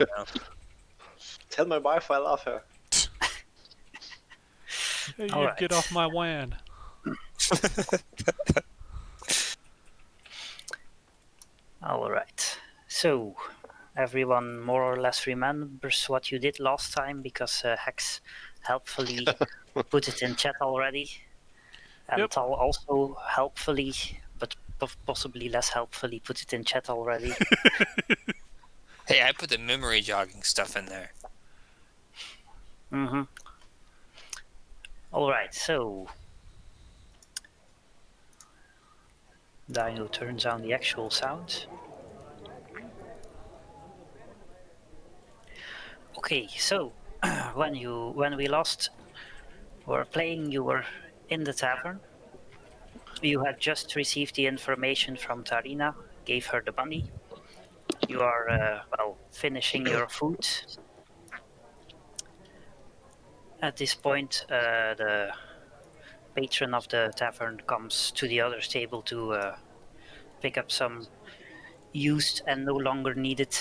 No. Tell my wife I love her. Hey, All you right. get off my WAN. All right. So, everyone more or less remembers what you did last time because Hex helpfully put it in chat already. And Yep. Tal also helpfully, but possibly less helpfully, put it in chat already. Hey, I put the memory jogging stuff in there. Mm-hmm. All right, so Dino turns on the actual sound. Okay, so when we last were playing, you were in the tavern. You had just received the information from Tarina, gave her the money. You are finishing your food. At this point, the patron of the tavern comes to the other table to pick up some used and no longer needed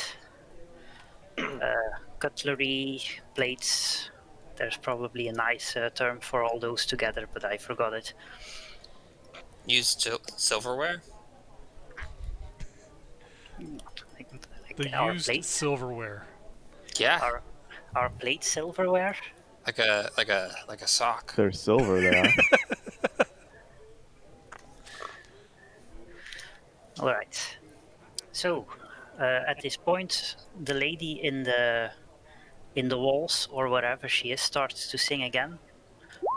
cutlery, plates. There's probably a nice term for all those together, but I forgot it. Used silverware? The Our used plates, silverware. Yeah, our plate silverware. like a sock. They're silver, they are. All right. So at this point, the lady in the walls or wherever she is starts to sing again,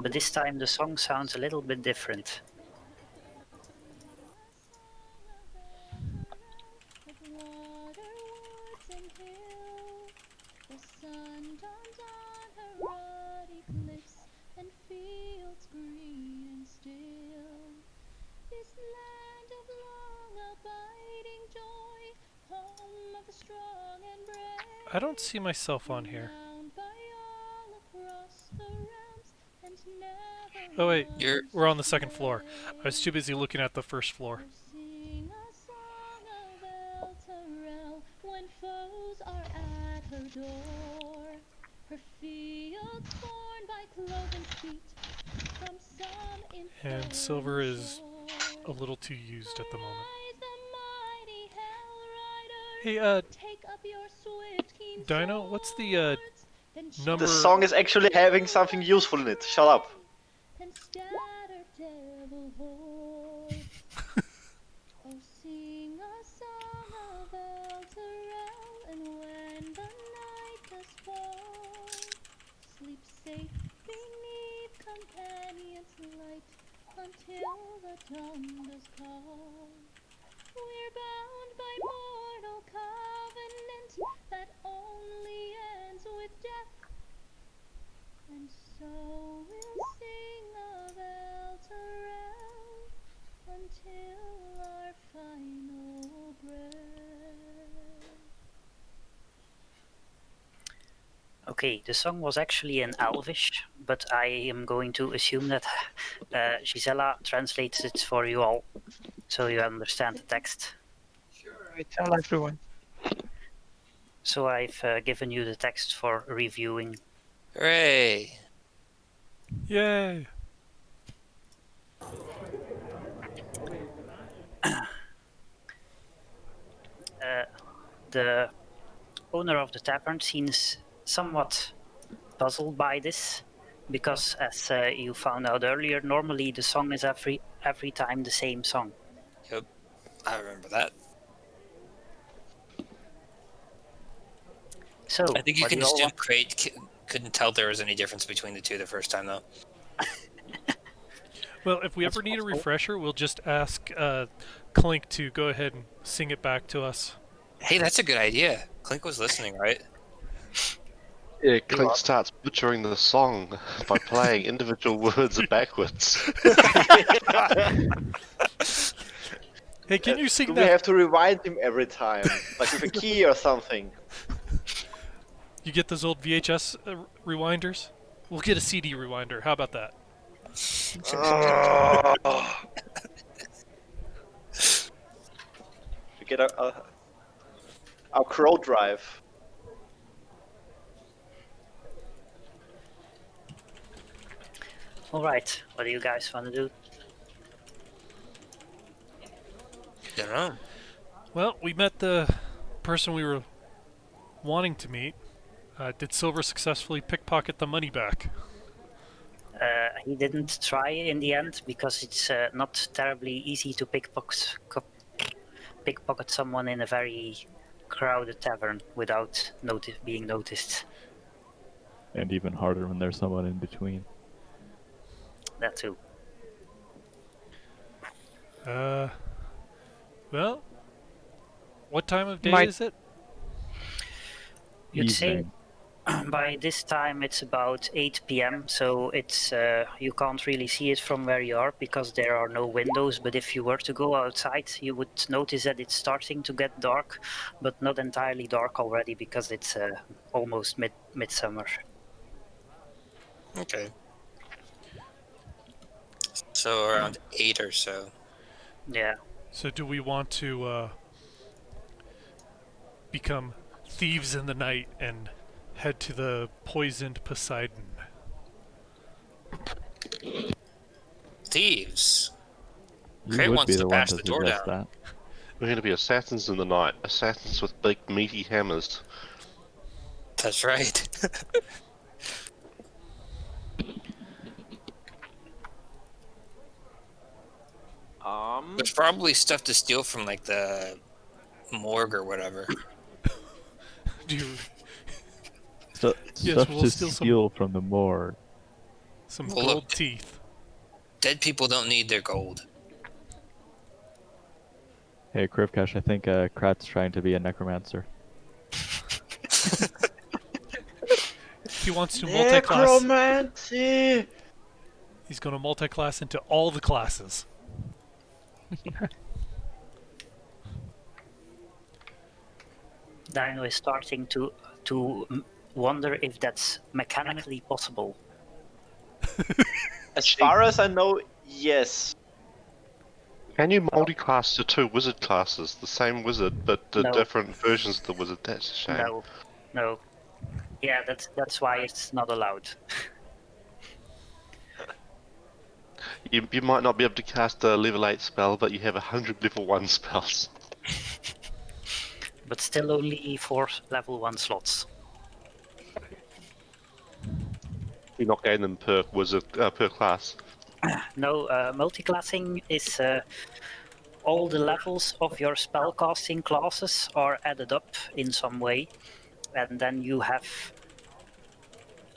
but this time the song sounds a little bit different. The sun dawns on her ruddy cliffs and fields green and still. This land of long abiding joy, home of the strong and brave. I don't see myself on here. Renowned by all across the realms and never Oh wait, You're- we're on the second floor. I was too busy looking at the first floor. Sing a song of Elturel when foes are at her door. Her fields torn by cloven feet from some And silver infernal is shore. a little too used at the moment. Rise, the mighty hell riders. Hey, Take up your swift, keen Dino, what's the swords, then number- The song is actually having something useful in it. Shut up. and scatter devil hordes. Oh, sing a song of Elturel, and when the night does fall, sleep safe beneath companions' light until the dawn does call. We're bound by mortal covenant that only ends with death, and so we'll sing of Elturel until our final breath. Okay, the song was actually in Elvish, but I am going to assume that Gisela translates it for you all, so you understand the text. Sure, I tell everyone. So I've given you the text for reviewing. Hooray! Yay! The owner of the tavern seems somewhat puzzled by this, because as you found out earlier, normally the song is every time the same song. Yep, I remember that. So I think you what do can you all assume want? Crate couldn't tell there was any difference between the two the first time, though. Well, if we That's ever need a possible. refresher, we'll just ask Clink to go ahead and sing it back to us. Hey, that's a good idea. Clink was listening, right? Yeah, Clink starts butchering the song by playing individual words backwards. Hey, can you Do sing we that? have to rewind him every time? Like with a key or something? You get those old VHS rewinders? We'll get a CD rewinder. How about that? We get our crow drive. Alright, what do you guys want to do? Don't know. Well, we met the person we were wanting to meet. Did Silver successfully pickpocket the money back? He didn't try in the end because it's not terribly easy to pickpocket someone in a very crowded tavern without being noticed. And even harder when there's someone in between. That too. Well, what time of day Might- is it? You'd say Evening. by this time it's about 8 p.m. So it's you can't really see it from where you are because there are no windows. But if you were to go outside, you would notice that it's starting to get dark, but not entirely dark already because it's almost midsummer. Okay. So around 8 or so. Yeah. So do we want to become thieves in the night and head to the poisoned Poseidon? Thieves. You Cray would wants be to the one bash to the door suggest down. that. We're going to be assassins in the night. Assassins with big meaty hammers. That's right. There's probably stuff to steal from like the morgue or whatever. Do you So, Yes, stuff we'll to steal steal some- from the morgue. some Well, gold look. teeth? Dead people don't need their gold. Hey, Krivkash, I think Krat's trying to be a necromancer. He wants to multi-class. Necromancy! He's going to multi-class into all the classes. Dino is starting to wonder if that's mechanically possible. As far as I know, yes. Can you multi-class to two wizard classes? The same wizard, but the No. different versions of the wizard? That's a shame. No. Yeah, that's why it's not allowed. You might not be able to cast a level 8 spell, but you have 100 level 1 spells. But still only 4 level 1 slots. You not gain them per wizard per class. No, multiclassing is all the levels of your spellcasting classes are added up in some way, and then you have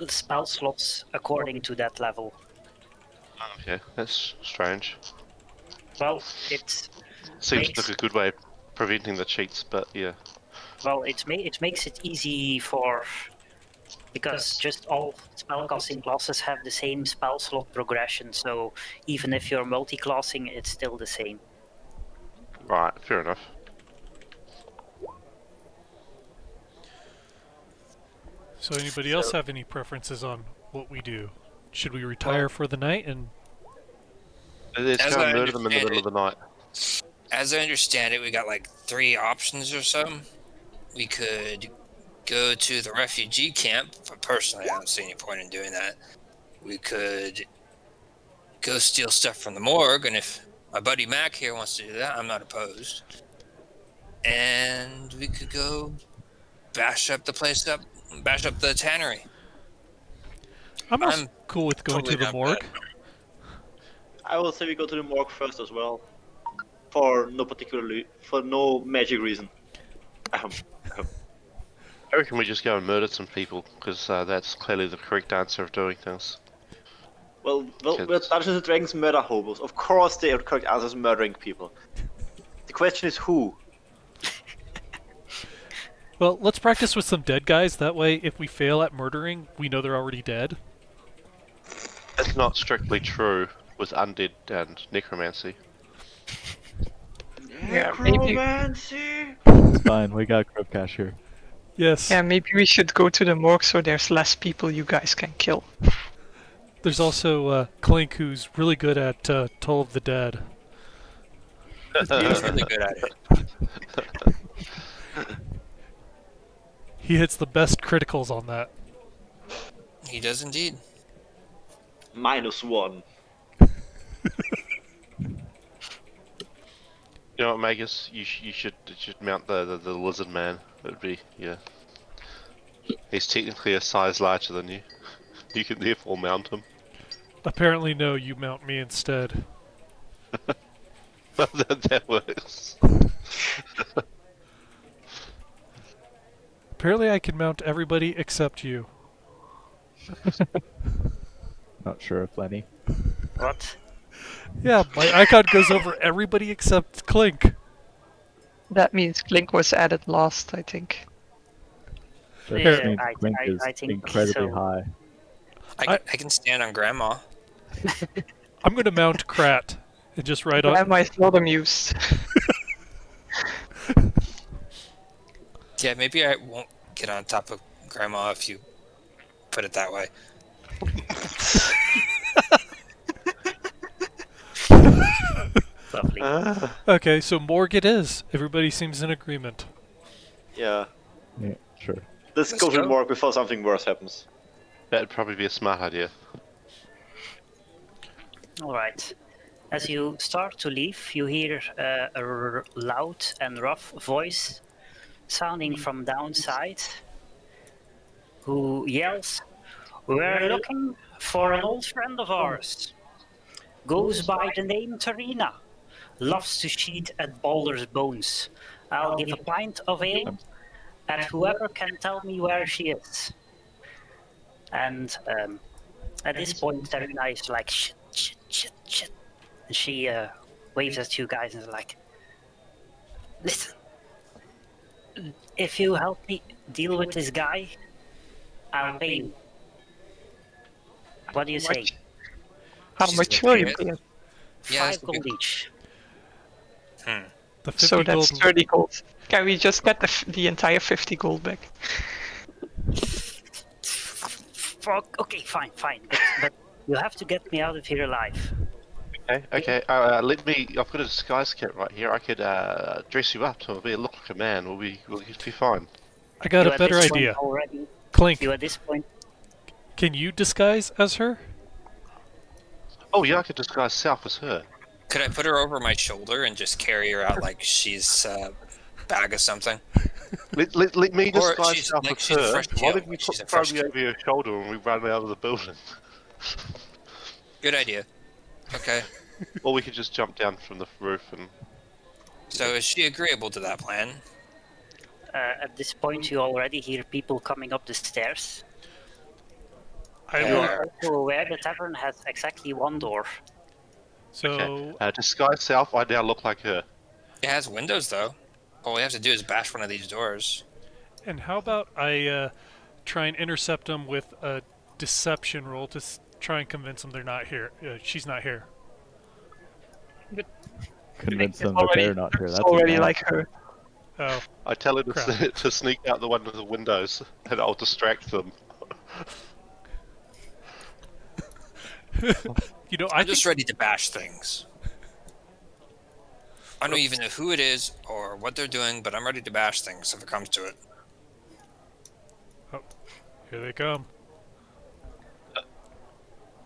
spell slots according to that level. Okay, that's strange. Well, it's Seems Makes- like a good way of preventing the cheats, but yeah. it makes it easy because just all spellcasting classes have the same spell slot progression, so even if you're multi-classing, it's still the same. Right, fair enough. So anybody else have any preferences on what we do? Should we retire for the night and Let's As go I and murder them in the understand middle of the night. As I understand it, we got like 3 options or so. We could go to the refugee camp, but personally, I don't see any point in doing that. We could go steal stuff from the morgue, and if my buddy Mac here wants to do that, I'm not opposed. And we could go bash up the tannery. I'm also I'm cool with going totally to the not morgue. bad. I will say we go to the morgue first as well. For no magic reason. I reckon we just go and murder some people, because that's clearly the correct answer of doing things. Well, Kids. Dungeons and Dragons murder hobos. Of course the correct answer is murdering people. The question is who? Well, let's practice with some dead guys. That way, if we fail at murdering, we know they're already dead. That's not strictly true with undead and necromancy. Yeah, maybe, Necromancy! It's fine, we got Krivkash here. Yes. yeah, maybe we should go to the morgue so there's less people you guys can kill. There's also Clink, who's really good at Toll of the Dead. He's really good at it. He hits the best criticals on that. He does indeed. -1. You know what, Magus? You should mount the lizard man. It would be, yeah. He's technically a size larger than you. You can therefore mount him. Apparently, no, you mount me instead. That works. Apparently, I can mount everybody except you. Not sure if Lenny. What? Yeah, my icon goes over everybody except Clink. That means Blink was added last, I think. That Yeah, just means I- Blink I- is I think incredibly so. high. I can stand on Grandma. I'm gonna mount Krat and just ride on. Grandma is not amused. Yeah, maybe I won't get on top of Grandma if you put it that way. Lovely. Okay, so Morg it is. Everybody seems in agreement. Yeah. Yeah, sure. Let's Let's go to go. the morgue before something worse happens. That'd probably be a smart idea. Alright. As you start to leave, you hear a loud and rough voice sounding from downside who yells, "We're looking for an old friend of ours. Goes by the name Tarina. Loves to cheat at Balder's Bones. I'll give a pint of ale at whoever can tell me where she is." And at this point, Tarina is like, shit, shit, shit, shit. And she waves at you guys and is like, "Listen, if you help me deal with this guy, I'll pay you. What do you say?" How She's much gonna will you pay pay? Yeah, 5 gold each. The 50 So that's gold. 30 gold. Can we just get the entire 50 gold back? Fuck. Okay, fine. But you have to get me out of here alive. Okay. Let me. I've got a disguise kit right here. I could dress you up to look like a man. We'll be fine. I got You a at better this point idea. Already, Clink, you at this point. can you disguise as her? Oh yeah, I could disguise Self as her. Could I put her over my shoulder and just carry her out like she's a bag of something? Let me Or disguise she's Self like- as she's a her. fresh Why kill, don't you like she's a throw fresh me kill. over your shoulder and we run out of the building? Good idea. Okay. Or we could just jump down from the roof and. So is she agreeable to that plan? At this point, you already hear people coming up the stairs. I You will. are also aware the tavern has exactly one door. So Disguise Self. I now look like her. It has windows though. All we have to do is bash one of these doors. And how about I try and intercept them with a deception roll to try and convince them they're not here. She's not here. Convince It's them that already- they're not here. it's That's already bad. like her. Oh, I tell her Crap. to sneak out one of the windows, and I'll distract them. you know, I'm just ready to bash things. I don't even know who it is or what they're doing, but I'm ready to bash things if it comes to it. Here they come.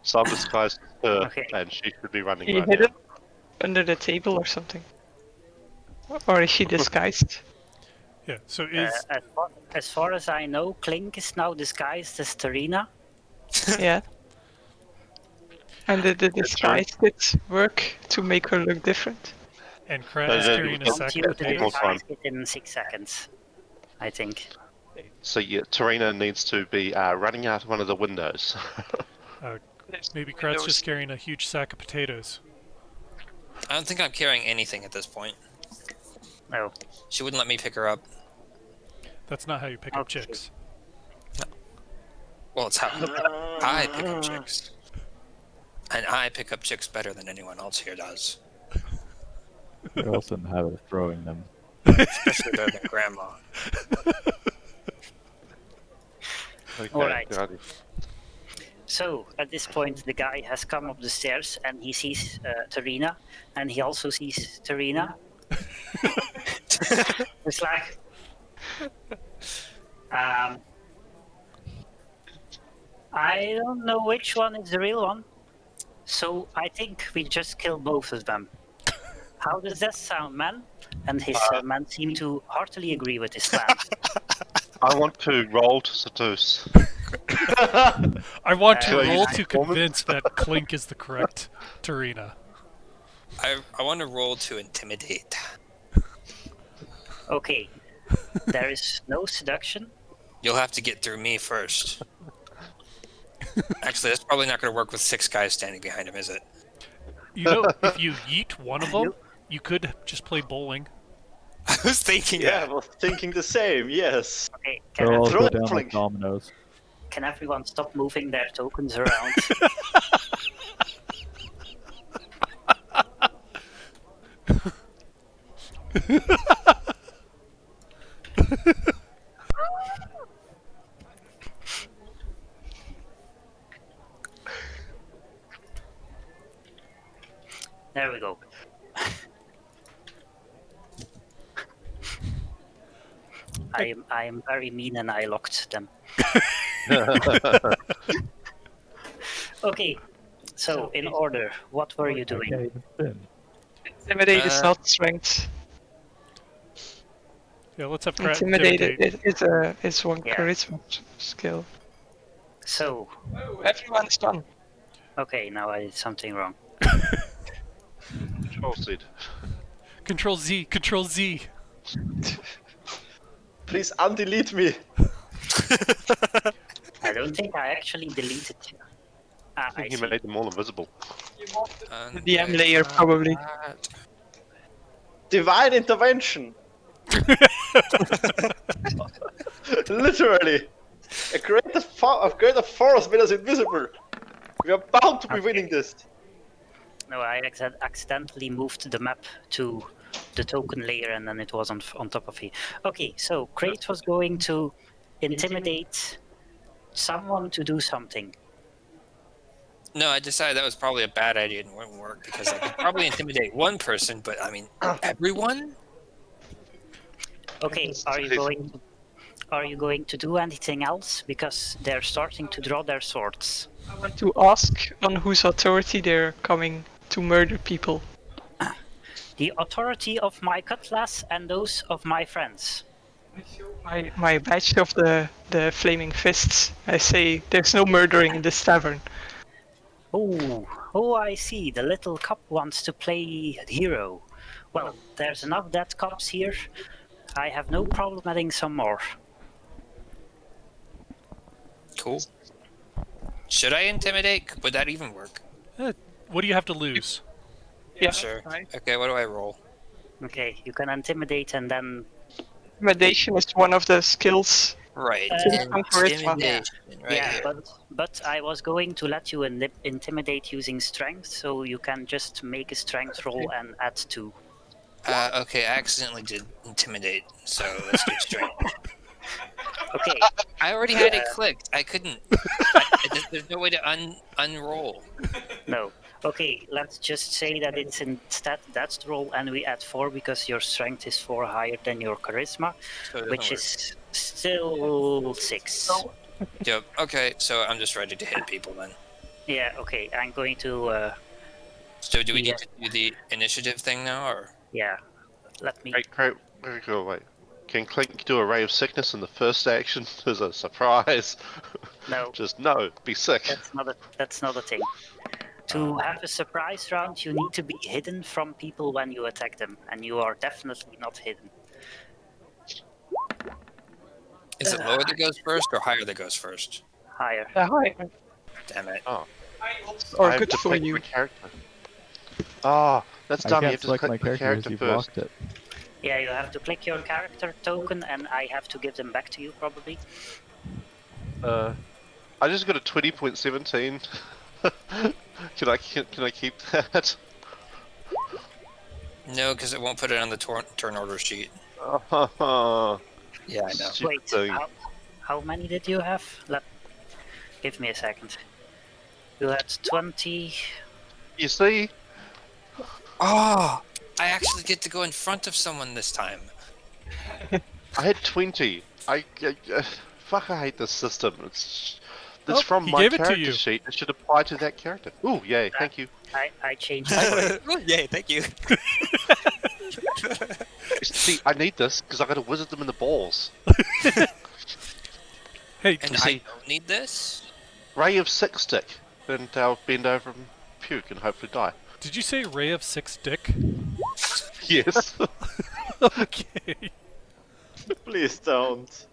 So I'm disguised as her, Okay. and she should be running Can you right hit now. it under the table or something? Or is she disguised? Yeah. So is As far as I know, Clink is now disguised as Tarina. Yeah. And did the disguise kit work to make her look different? and Krat No, is no, carrying a don't sack You of use the Take more potatoes. time. disguise kit in 6 seconds, I think. So yeah, Tarina needs to be running out one of the windows. Maybe Krat's just carrying a huge sack of potatoes. I don't think I'm carrying anything at this point. No. She wouldn't let me pick her up. That's not how you pick up Okay. chicks. Well, it's how I pick up chicks. And I pick up chicks better than anyone else here does. You're also in the habit of throwing them. Especially better than Grandma. Okay, Alright. righty. So, at this point, the guy has come up the stairs and he sees Tarina, and he also sees Tarina. It's like, I don't know which one is the real one, So I think we just kill both of them. How does that sound, man? And his man seemed to heartily agree with his plan. I want to roll to seduce. I want to Do I use roll to performance? convince that Clink is the correct Tarina. I want to roll to intimidate. Okay, there is no seduction. You'll have to get through me first. Actually, that's probably not going to work with 6 guys standing behind him, is it? You know, if you yeet one of them, you could just play bowling. I was thinking Yeah, I that. was thinking the same. Yes. Okay, They'll all throw go it, down like Flink. dominoes. can everyone stop moving their tokens around? There we go. I am very mean and I locked them. Okay, so in order, what were you doing? Okay, even spin. Intimidate is not strength. Yeah, let's have Krat Intimidate intimidate. is one Yeah. charisma skill. So, Oh, everyone's done. okay, now I did something wrong. Control Z. Control Z, Control Z. Please undelete me. I don't think I actually deleted. Ah, I I think he see. made them all invisible. The DM layer, probably. Divine intervention. Literally. A greater force made us invisible. We are bound to be winning this. No, I accidentally moved the map to the token layer and then it was on top of it. Okay, so Crate was going to intimidate someone to do something. No, I decided that was probably a bad idea and wouldn't work because I could probably intimidate one person, but I mean, everyone? Okay, are you going to do anything else? Because they're starting to draw their swords. I want to ask on whose authority they're coming to murder people. The authority of my cutlass and those of my friends. My badge of the flaming fists. I say there's no murdering in this tavern. Oh, I see. The little cop wants to play hero. Well, there's enough dead cops here. I have no problem adding some more. Cool. Should I intimidate? Would that even work? What do you have to lose? Yeah, Sure. right. Okay, what do I roll? Okay, you can intimidate and then... Intimidation is one of the skills. Right. From charisma. Intimidation, right yeah, here. but I was going to let you intimidate using strength, so you can just make a strength roll and add 2. Okay, I accidentally did intimidate, so let's do strength. Okay, I already had it clicked. I couldn't. There's no way to unroll. no. Okay, let's just say that it's instead that's the roll and we add 4 because your strength is 4 higher than your charisma, So it doesn't which work. is still 6. Yep. Okay, so I'm just ready to hit people then. Yeah, okay, I'm going to, So do we Yeah. need to do the initiative thing now, or? yeah, let me... Great. Very cool. Wait. Can Clink do a ray of sickness in the first action as a surprise? No, Just no, be sick. that's not a thing. To have a surprise round, you need to be hidden from people when you attack them, and you are definitely not hidden. Is it lower that goes first or higher that goes first? Higher. Hi. Damn it. Or I have good to for pick you. my character. Oh, that's I dumb. You can't have to select click my the character character because you've first. locked it. Yeah, you have to click your character token, and I have to give them back to you, probably. I just got a 20.17. Can I keep that? No, because it won't put it on the turn order sheet. Oh, Yeah, I know. stupid Wait, thing. how many did you have? Give me a second. You had 20. You see? Oh, I actually get to go in front of someone this time. I had 20. Fuck, I hate this system. That's Oh, from he my gave it to character you. sheet. It should apply to that character. Ooh, yay! Thank you. I changed it. Yay, thank you. See, I need this because I got to wizard them in the balls. Hey, And You I see- don't need this? Ray of Six Stick, and they'll bend over and puke and hopefully die. did you say Ray of Six Dick? Yes. Okay. Please don't.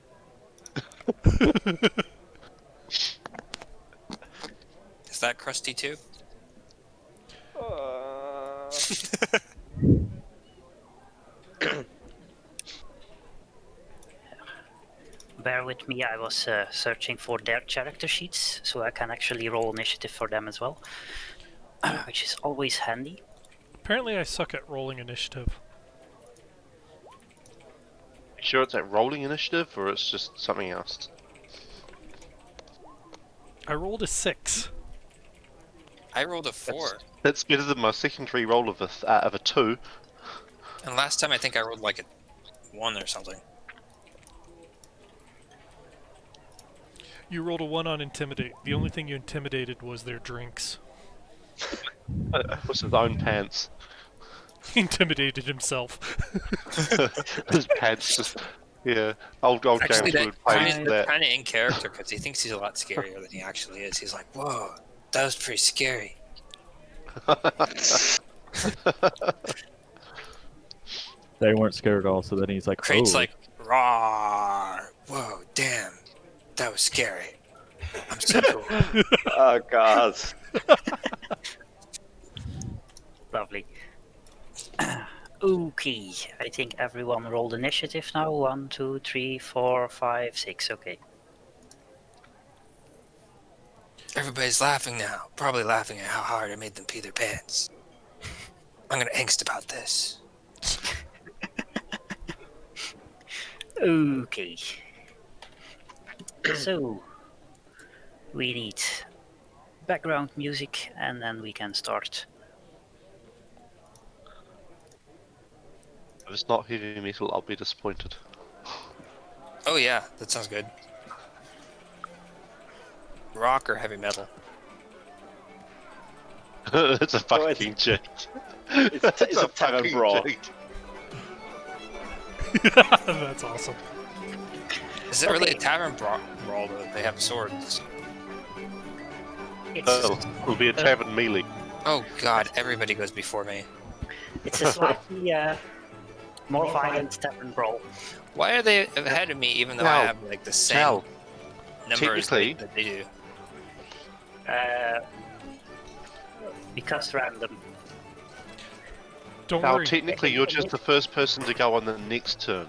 Is that crusty too? Bear with me, I was searching for their character sheets, so I can actually roll initiative for them as well, which is always handy. Apparently, I suck at rolling initiative. You sure it's that rolling initiative or it's just something else? I rolled a 6. I rolled a 4. That's better than my secondary roll of a 2. And last time I think I rolled like a 1 or something. You rolled a 1 on Intimidate. The only thing you intimidated was their drinks. Was his own pants. He intimidated himself. His pants just... Yeah, old Actually, James would play that's that. kind of in character because he thinks he's a lot scarier than he actually is. He's like, whoa, that was pretty scary. They weren't scared at all, so then he's like, Crate's oh. like, rawr, whoa, damn, that was scary. I'm so cool. Oh god. Lovely. Okay, I think everyone rolled initiative now. 1, 2, 3, 4, 5, 6. Okay. Everybody's laughing now. Probably laughing at how hard I made them pee their pants. I'm gonna angst about this. Okay. So, we need background music and then we can start. If it's not heavy metal, I'll be disappointed. Oh yeah, that sounds good. Rock or heavy metal? It's a No, it's- fucking joke. It's a Tavern fucking Brawl. joke. That's awesome. Is it really a Okay. tavern brawl though? They have swords. It's, It'll be a tavern melee. Oh god, everybody goes before me. it's a slightly more violent Tavern Brawl. Why are they ahead of me even though I Now- have like the same Now, numbers technically- that they do? Because random. Don't now worry. technically you're just the first person to go on the next turn.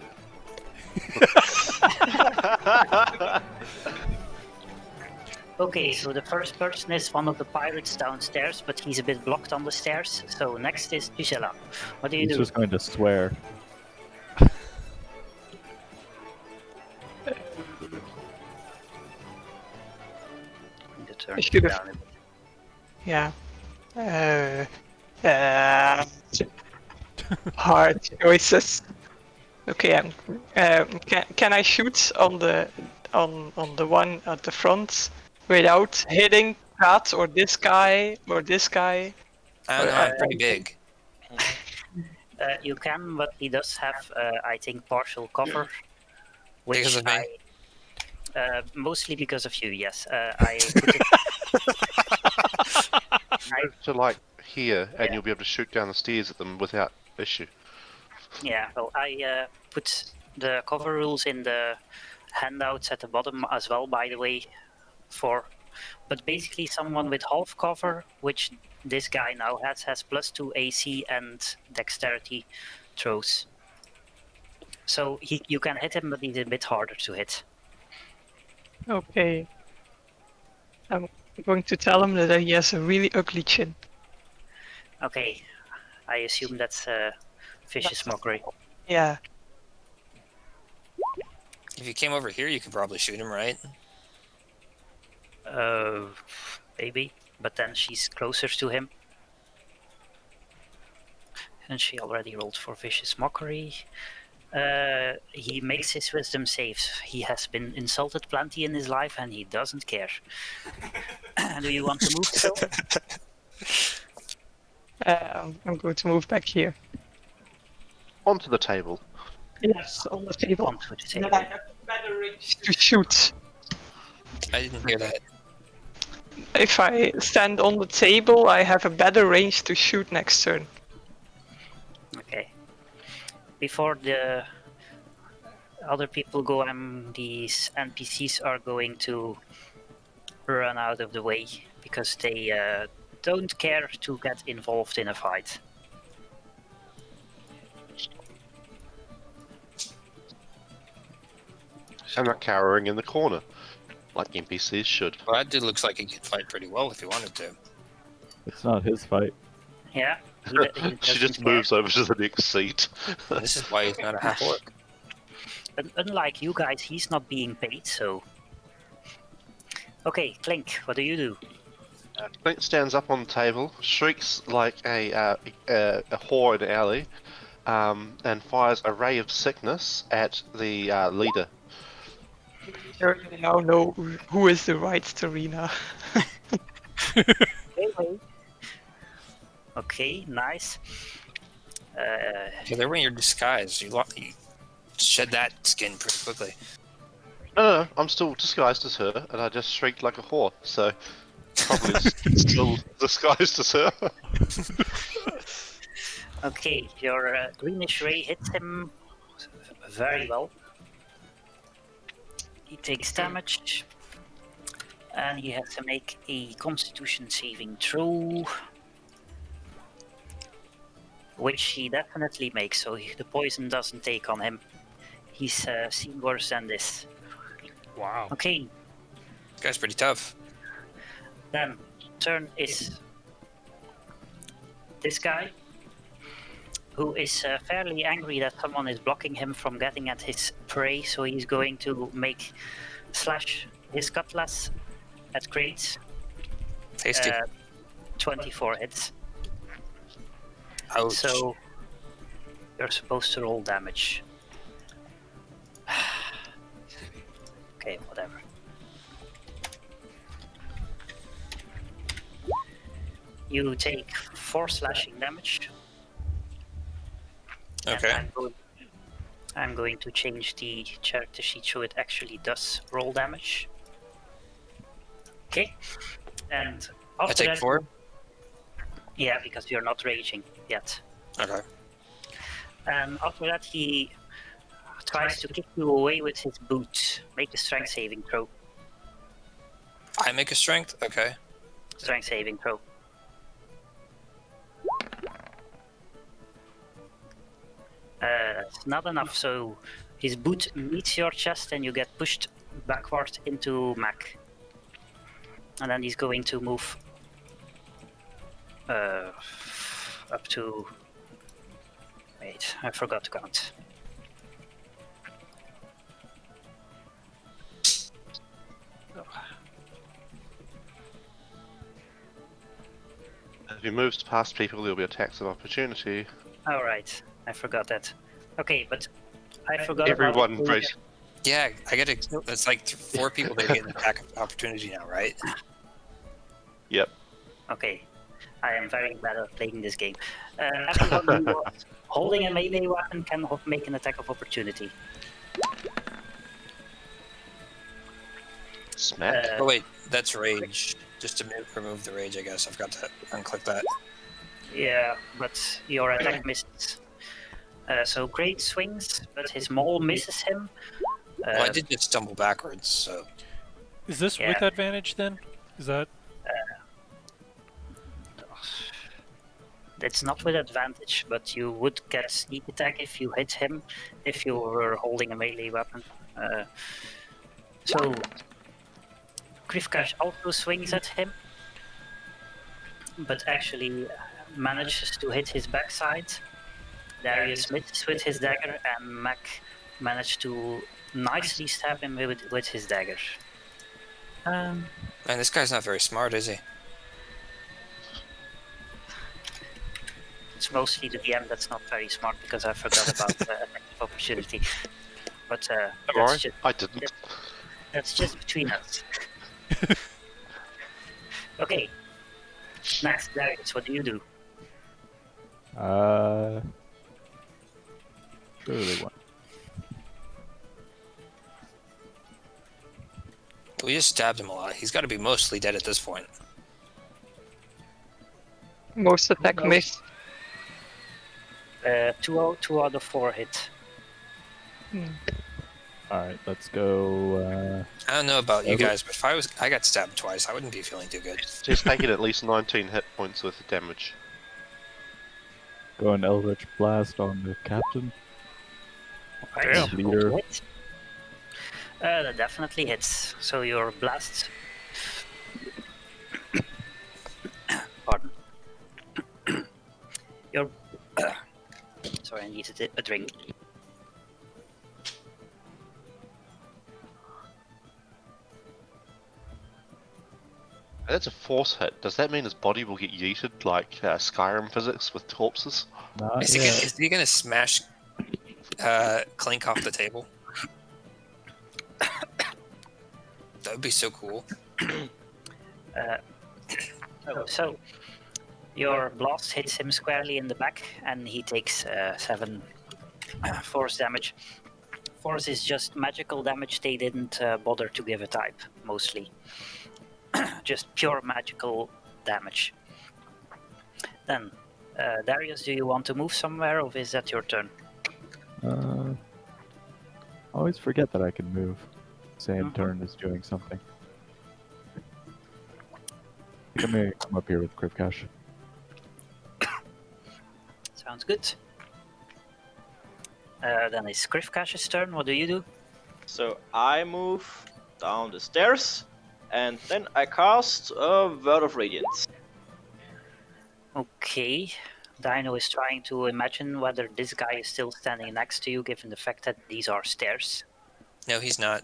Okay, so the first person is one of the pirates downstairs, but he's a bit blocked on the stairs. So next is Gisela. What do you He's do? just going to swear. The turn I should have- down a bit. Yeah. Hard choices. Okay, can I shoot on the one at the front without hitting that or this guy or this guy? I don't know, I'm pretty big. You can, but he does have, I think, partial cover. Which Because of me? mostly because of you, yes. I put it, To like here, and Yeah. you'll be able to shoot down the stairs at them without issue. yeah, well, I put the cover rules in the handouts at the bottom as well, by the way, but basically someone with half cover, which this guy now has +2 AC and dexterity throws. So you can hit him, but he's a bit harder to hit. Okay. I'm going to tell him that he has a really ugly chin. Okay, I assume that's vicious mockery. Yeah. If you came over here, you could probably shoot him, right? Maybe, but then she's closer to him. And she already rolled for vicious mockery. He makes his wisdom saves. He has been insulted plenty in his life, and he doesn't care. Do you want to move, Phil? I'm going to move back here. Onto the table. Yes, on the table. Onto the And then table. I have better range to shoot. I didn't hear that. If I stand on the table, I have a better range to shoot next turn. Okay. Before the other people go, these NPCs are going to run out of the way because they don't care to get involved in a fight. I'm not cowering in the corner, like NPCs should. Well, that dude looks like he could fight pretty well if he wanted to. It's not his fight. Yeah. He She doesn't just care. moves over to the next seat. This is why he's not a half orc. But unlike you guys, he's not being paid, so. Okay, Clink, what do you do? Clint stands up on the table, shrieks like a whore in an alley, and fires a ray of sickness at the leader. I now know who is the right Tarina. Okay, nice. Yeah, they're wearing your disguise. You shed that skin pretty quickly. No, I'm still disguised as her, and I just shrieked like a whore, so probably still disguised as her. Okay, your greenish ray hits him very well. He takes damage, and he has to make a Constitution saving throw, which he definitely makes. So the poison doesn't take on him. He's seen worse than this. Wow. Okay, This guy's pretty tough. then turn is this guy, who is fairly angry that someone is blocking him from getting at his prey, so he's going to slash his cutlass at Krates. Tasty. 24 hits. Ouch. So you're supposed to roll damage. Okay, whatever. You take 4 slashing damage. And Okay. I'm going to change the character sheet so it actually does roll damage. Okay. And I after take that, 4. yeah, because you're not raging yet. Okay. And after that, he tries to kick you away with his boot. Make a strength saving throw. I make a strength? Okay. Strength saving throw. It's not enough, so his boot meets your chest and you get pushed backward into Mac. And then he's going to move up to... Wait, I forgot to count. If he moves past people, there'll be attacks of opportunity. Alright, I forgot that. Okay, but I forgot Everyone, about right? Yeah, I get it. It's like 4 people that get an attack opportunity now, right? Yep. Okay, I am very bad at playing this game. Everyone who was holding a melee weapon can make an attack of opportunity. Smack. Oh wait, that's rage. Just to remove the rage, I guess. I've got to unclick that. Yeah, but your attack misses. So great swings, but his maul misses him. Well, I did just stumble backwards, so... Is this Yeah. with advantage then? Is that It's not with advantage, but you would get sneak attack if you hit him, if you were holding a melee weapon. So Grifkash also swings at him, but actually manages to hit his backside. Darius misses with his dagger, and Mac managed to nicely stab him with his dagger. Man, this guy's not very smart, is he? It's it's mostly the DM that's not very smart because I forgot about attack of opportunity. But Don't that's worry, just I didn't. that's just between us. Okay. Next, Darius, what do you do? Surely one. We just stabbed him a lot. He's got to be mostly dead at this point. Most attack No. miss. 2 out of 4 hit. Alright, let's go. I don't know about you Okay. guys, but if I got stabbed twice, I wouldn't be feeling too good. He's taken at least 19 hit points worth of damage. Go an Eldritch Blast on the captain. Right, Damn. roll to Leader. hit. That definitely hits. So your blast. Pardon. Your. Sorry, I needed a drink. That's a force hit. Does that mean his body will get yeeted like Skyrim physics with corpses? Not Is he, yet. gonna, is he gonna smash Clink off the table? That would be so cool. So, your blast hits him squarely in the back, and he takes 7 force damage. Force is just magical damage. They didn't bother to give a type, mostly. Just pure magical damage. Then, Darius, do you want to move somewhere, or is that your turn? Always forget that I can move. Sand Mhm. turn is doing something. I think I'm gonna come up here with Krivkash. Sounds good. Then it's Krivkash's turn. What do you do? So I move down the stairs, and then I cast a Word of Radiance. Okay. Dino is trying to imagine whether this guy is still standing next to you, given the fact that these are stairs. No, he's not.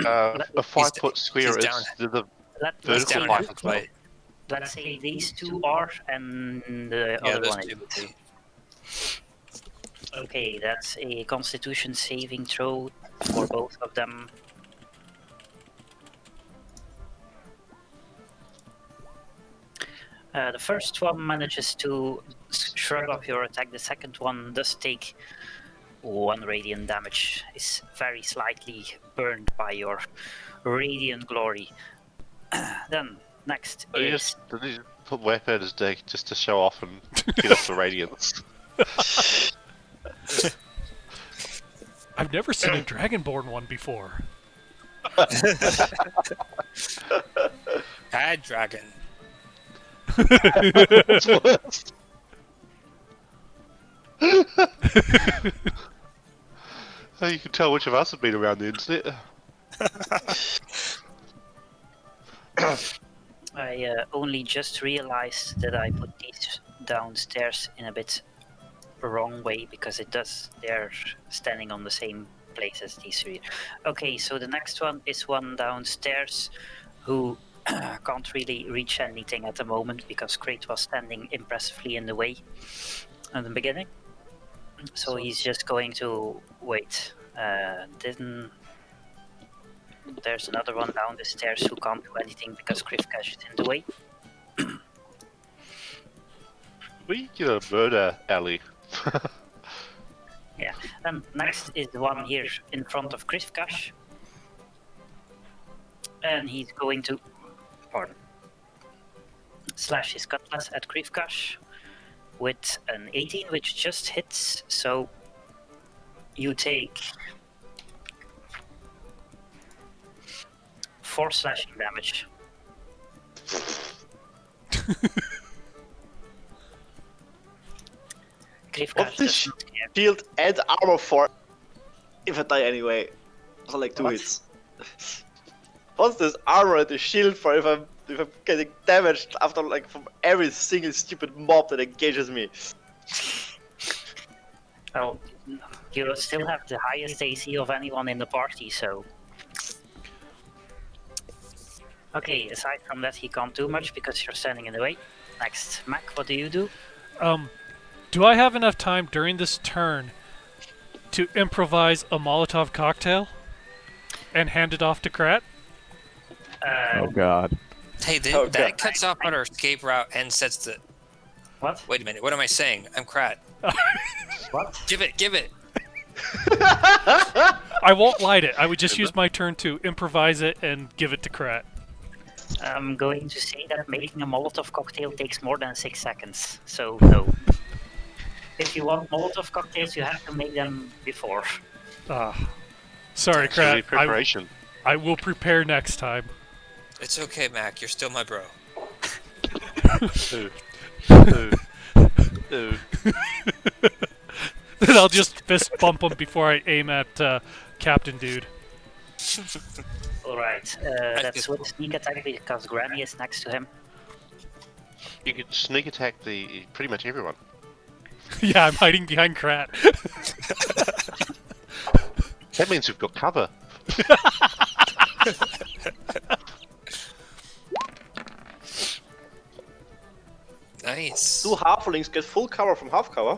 A He's 5-foot square is down. the Let's Vertical say, Down height. half the way. let's say these two are, and the Yeah, other those one two would is. be. Okay, that's a Constitution saving throw for both of them. The first one manages to shrug off your attack. The second one does take 1 radiant damage. Is very slightly burned by your radiant glory. Then next Did he is just put weapon at his dick just to show off and get off the radiance? I've never seen a Dragonborn one before. Bad dragon. It's worse. Oh, you can tell which of us have been around the internet. I only just realized that I put these downstairs in a bit wrong way because they're standing on the same place as these three. Okay, so the next one is one downstairs who can't really reach anything at the moment because Crate was standing impressively in the way in the beginning. So he's just going to wait. There's another one down the stairs who can't do anything because Krivkash is in the way. We get a murder alley. Yeah, and next is the one here in front of Krivkash. And he's going to, slash his cutlass at Krivkash with an 18, which just hits. So you take 4 slashing damage. Krivkash What's this does not care. shield and armor for? If I die anyway, also like 2 What? hits. What's this armor and the shield for if I'm getting damaged after like from every single stupid mob that engages me? Well, you still have the highest AC of anyone in the party, so. Okay, aside from that, he can't do much because you're standing in the way. Next, Mac, what do you do? Do I have enough time during this turn to improvise a Molotov cocktail and hand it off to Krat? Oh god. Hey, Oh, that God. cuts off our escape route and sets the. What? Wait a minute. What am I saying? I'm Krat. What? Give it. I won't light it. I would just use my turn to improvise it and give it to Krat. I'm going to say that making a Molotov cocktail takes more than 6 seconds, so no. If you want Molotov cocktails, you have to make them before. Sorry, Really Krat. preparation. I will prepare next time. It's okay, Mac. You're still my bro. Ooh. Ooh. Ooh. Then I'll just fist bump him before I aim at Captain Dude. Alright, that's with sneak attack because Granny is next to him. You could sneak attack pretty much everyone. Yeah, I'm hiding behind Krat. That means we've got cover. Nice. 2 halflings get full cover from half cover.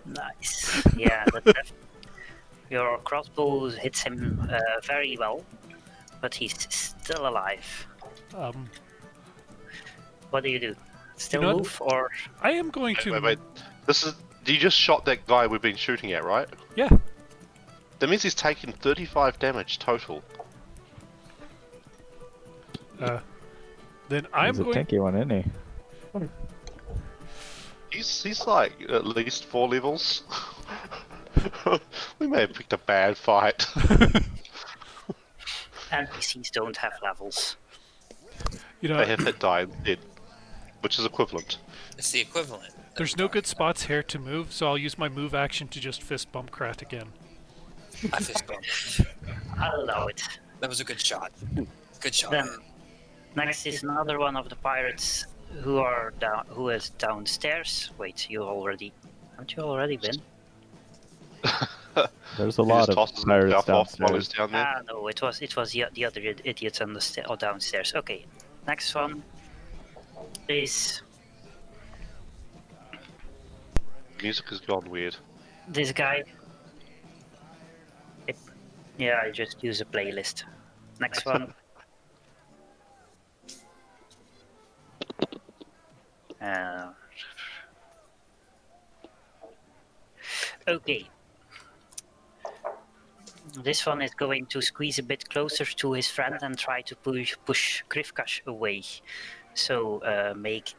Nice. Yeah, your crossbow hits him very well, but he's still alive. What do you do? Still You know what? move or? I am going to. Wait. You just shot that guy we've been shooting at, right? Yeah. That means he's taken 35 damage total. Then I'm He's a going. tanky one, isn't he? He's like at least 4 levels. We may have picked a bad fight. NPCs don't have levels. You know, They have hit die instead, which is equivalent. It's the equivalent. there's no good spots here to move, so I'll use my move action to just fist bump Krat again. I fist bump. I'll allow it. That was a good shot. Good shot. Then next is another one of the pirates who is downstairs. Wait, haven't you already been? There's a He lot just of tosses pirates himself off while he's downstairs. down there. Ah, no, it was the other idiots on the downstairs. Okay, next one is Music has gone weird. this guy. Yeah, I just use a playlist. Next one. Okay. This one is going to squeeze a bit closer to his friend and try to push Krivkash away. So make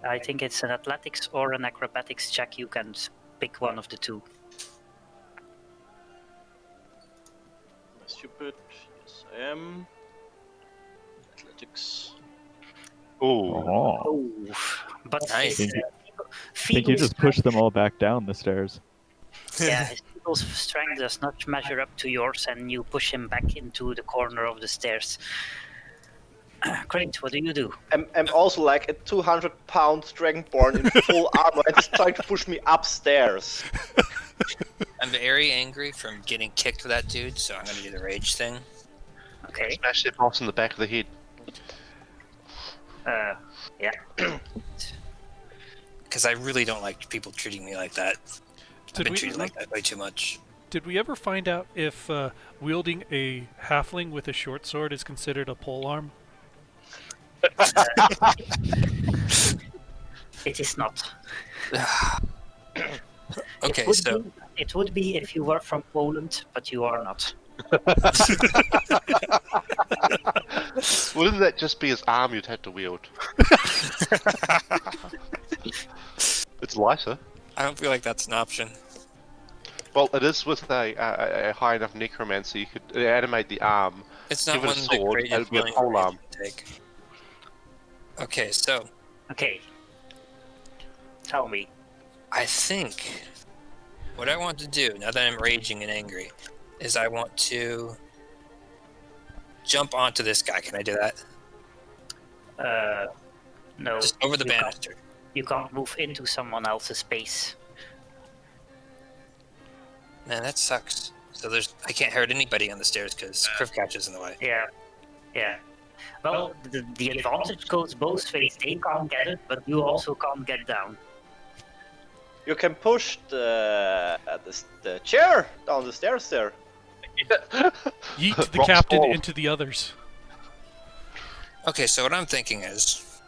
I think it's an athletics or an acrobatics check. You can pick one of the two. Stupid. Yes, I am. Athletics. Ooh. Oh. But Nice. his, I think you just pushed them all back down the stairs. Yeah, his feeble strength does not measure up to yours, and you push him back into the corner of the stairs. Great, what do you do? I'm also like a 200-pound dragonborn in full armor and he's trying to push me upstairs. I'm very angry from getting kicked with that dude, so I'm gonna do the rage thing. Okay, Smash that boss in the back of the head. yeah. Because I really don't like people treating me like that. I've Did been we- treated like that way too much. Did we ever find out if wielding a halfling with a short sword is considered a polearm? It is not. Okay, It would be if you were from Poland, but you are not. Wouldn't that just be his arm you'd have to wield? It's lighter. I don't feel like that's an option. Well, it is with a high enough necromancer. You could animate the arm. It's not Give it a one of the sword, greatest and with healing pole ways arm. to take. Okay, so Okay. Tell me. I think what I want to do now that I'm raging and angry is I want to jump onto this guy. Can I do that? No. Just over the you can't- banister. You can't move into someone else's space. Man, that sucks. So I can't hurt anybody on the stairs because Krivkatch is in the way. Yeah. Yeah. Well, the advantage goes both ways. They can't get it, but you also can't get down. You can push the chair down the stairs there. Yeet the Rock's captain fall. into the others. Okay, so what I'm thinking is,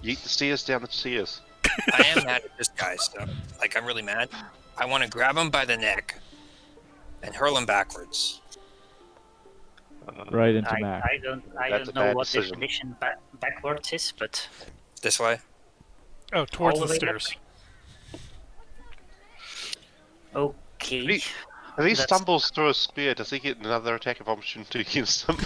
Yeet the stairs down the stairs. I am mad at this guy, so like I'm really mad. I want to grab him by the neck and hurl him backwards. Right into I Mac. don't That's a know bad what decision. definition backwards is, but This way. Oh, towards All the the way up. stairs. okay. If he That's- stumbles through a spear, does he get another attack of opportunity against him?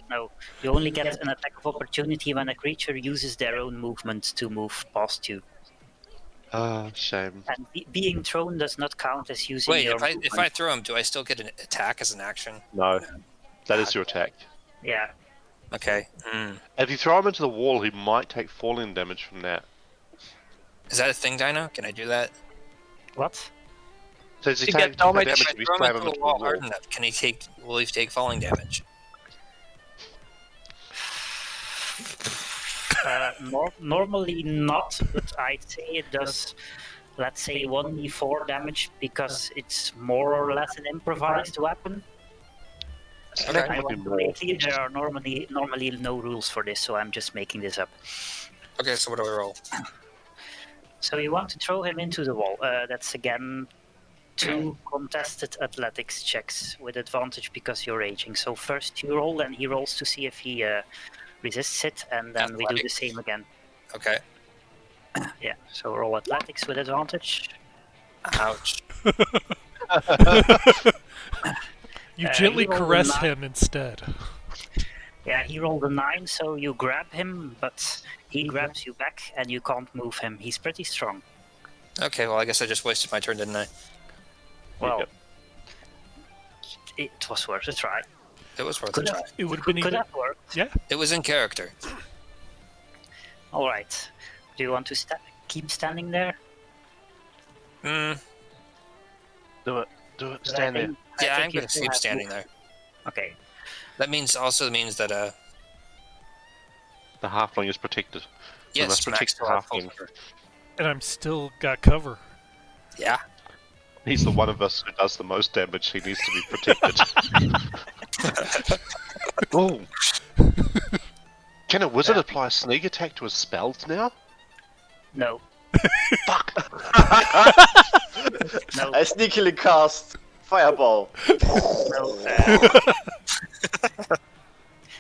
No, you only get an attack of opportunity when a creature uses their own movement to move past you. Ah, shame. And being thrown does not count as using Wait, your if I movement. throw him, do I still get an attack as an action? No, that is your attack. Yeah. Okay. If you throw him into the wall, he might take falling damage from that. Is that a thing, Dino? Can I do that? What? So does he You take get damage. damage If I if you throw him slam into him the into the wall wall? hard enough, can he take? Will he take falling damage? Normally not, but I'd say it does, let's say, 1d4 damage because it's more or less an improvised weapon. Okay. I want to make clear there are normally no rules for this, so I'm just making this up. Okay, so what do I roll? So you want to throw him into the wall. That's again 2 contested athletics checks with advantage because you're raging. So first you roll, and he rolls to see if he resists it, and then we do the Athletics. same again. Okay. Yeah. So roll athletics with advantage. Ouch. You Uh, gently you roll a caress 9. him instead. Yeah, he rolled a 9, so you grab him, but he grabs you back, and you can't move him. He's pretty strong. Okay, well I guess I just wasted my turn, didn't I? Well, Yep. it was worth a try. It was worth a Could try. have, It would have been could either. have worked. Yeah. It was in character. All right. Do you want to keep standing there? Hmm. Do it. Do it. But I Stand there. think- I Yeah, think I'm you gonna still keep have standing move. there. Okay. That means that The halfling is protected. We yes, must Max protect the still has full halfling. cover. And I'm still got cover. Yeah. He's the one of us who does the most damage. He needs to be protected. Oh. Can a wizard apply a sneak attack to his spells now? No. Fuck! No. I sneakily cast Fireball. No.